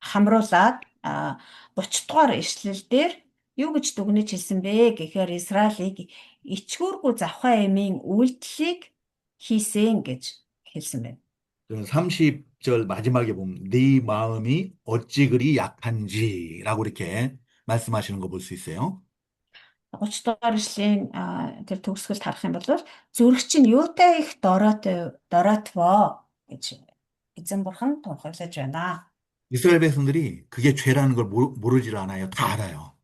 хамруулад 30 дугаар ишлэл дээр юу гэж дүгнэж хэлсэн бэ гэхээр Израилийг ичгүүргүй завхаа эмийн үйлдэлийг хийсэн гэж хэлсэн байна.
30절 마지막에 보면 네 마음이 어찌 그리 약한지라고 이렇게 말씀하시는 거 볼 수 있어요.
30 дугаар ишлэлийн тэр төгсгөлд харах юм бол зүрх чинь юутай их дороотвоо гэж эзэн бурхан тунхаглаж байна.
이스라엘 백성들이 그게 죄라는 걸 모르질 않아요. 다 알아요.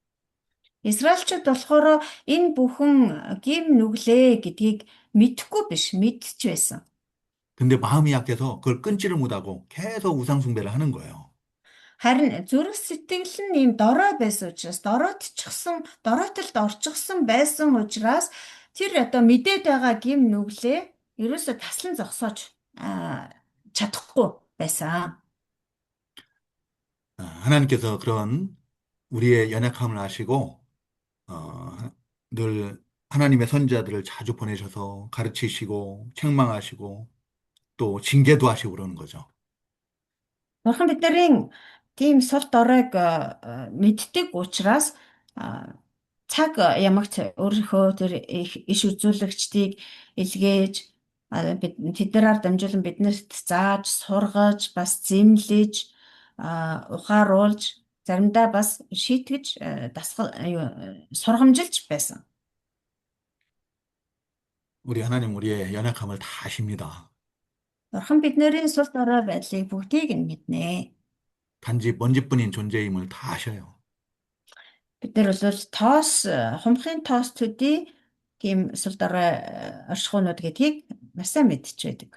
Израильчууд болохоор энэ бүхэн гим нүглээ гэдгийг мэдэхгүй биш мэдж байсан.
근데 마음이 약해서 그걸 끊지를 못하고 계속 우상 숭배를 하는 거예요.
Харин зүрх сэтгэл нь ийм дорой байсан учраас дороотолд орчихсон байсан учраас тэр одоо мэдээд байгаа гим нүглээ ерөөсө таслан зогсоож чадахгүй байсан.
하나님께서 그런 우리의 연약함을 아시고 늘 하나님의 선지자들을 자주 보내셔서 가르치시고 책망하시고 또 징계도 하시고 그러는 거죠.
Бурхан бидний тийм сул доройг мэддэг учраас цаг ямагт өөрийнхөө тэр иш үзүүлэгчдийг илгээж тэднэрээр дамжуулан биднэрт зааж, сургаж, бас зэмлэж, ухааруулж, заримдаа бас шийтгэж, сургамжилж байсан.
우리 하나님 우리의 연약함을 다 아십니다.
Бурхан бидний сул дорой байдлыг бүгдийг нь мэднэ.
단지 먼지뿐인 존재임을 다 아셔요.
Бид нар бол хумхын тоос төдий тийм сул дорой оршихуунууд гэдгийг маш сайн мэдчихэдэг.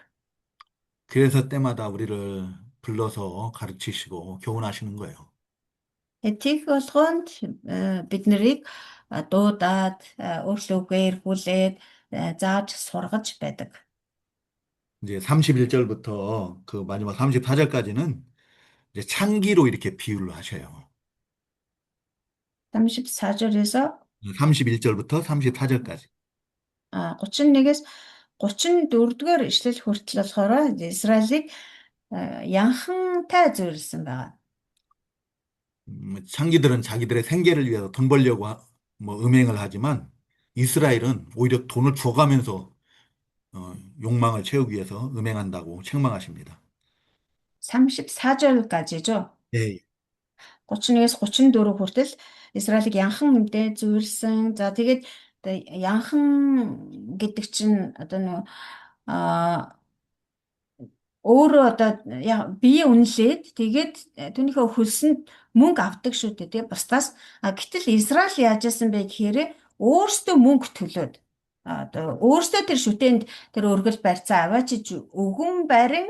그래서 때마다 우리를 불러서 가르치시고 교훈하시는 거예요.
Тэгэх болгонд бид нарыг дуудаад өөрлөгөө эргүүлээд зааж сургаж байдаг.
이제 31절부터 그 마지막 34절까지는 이제 창기로 이렇게 비유를 하셔요.
34절에서
31절부터 34절까지.
31-ээс 34-р эшлэл хүртэл болохоор Израилийг янхантай зориулсан байгаа.
창기들은 자기들의 생계를 위해서 돈 벌려고 뭐 음행을 하지만 이스라엘은 오히려 돈을 줘가면서 욕망을 채우기 위해서 음행한다고 책망하십니다.
34절까지죠.
예,
31-ээс 34 хүртэл Израилийг янхан хүнтэй зүйрлсэн. За тэгээд одоо янхан гэдэг чинь одоо нөгөө а өөрөө одоо бие үнэлээд тэгээд түүнийхээ хөлсөнд мөнгө авдаг шүү дээ. Тэгээд бусдаас гэтэл Израиль яаж яасан бэ гэхээр өөрсдөө мөнгө төлөөд одоо өөрсдөө тэр шүтээнд тэр өргөл барьцаа аваачиж өгөн барин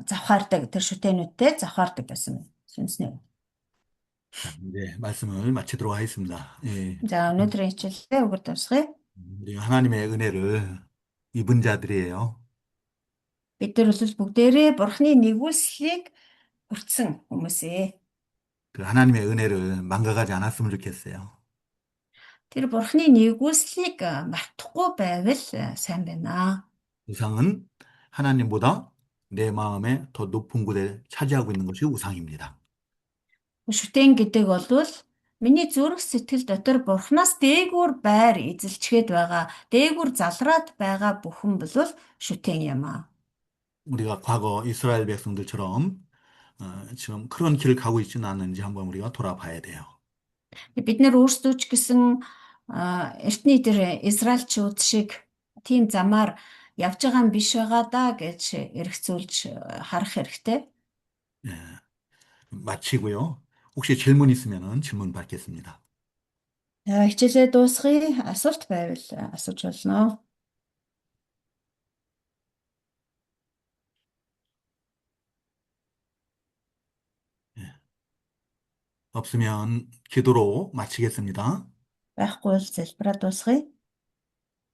завхаардаг тэр шүтээнүүдтэй завхаардаг байсан юм. Сүнснээ.
자, 이제 말씀을 마치도록 하겠습니다. 예,
За өнөөдрийн хичээлээ өгөр давсгая.
우리 하나님의 은혜를 입은 자들이에요.
Бид нар бол бүгдээрээ Бурхны нэгүслийг хүртсэн хүмүүсээ.
그 하나님의 은혜를 망각하지 않았으면 좋겠어요.
Тэр Бурхны нэгүслийг мартахгүй байвал сайн байна.
우상은 하나님보다 내 마음에 더 높은 곳에 차지하고 있는 것이 우상입니다.
Шүтэн гэдэг бол миний зүрх сэтгэл дотор Бурхнаас дээгүүр байр эзэлчгээд байгаа, дээгүүр залраад байгаа бүхэн бол шүтэн юм аа.
우리가 과거 이스라엘 백성들처럼 지금 그런 길을 가고 있지는 않는지 한번 우리가 돌아봐야 돼요.
Бид нэр өөрсдөө ч гэсэн эртний тэр Израильчууд шиг тийм замаар явж байгаа юм биш байгаа да гэж эргцүүлж харах хэрэгтэй.
예, 마치고요. 혹시 질문 있으면 질문 받겠습니다.
Хичээлээ дуусгая. Асуулт байвал асууж болно.
예, 없으면 기도로 마치겠습니다.
Байхгүй бол залбираа дуусгая.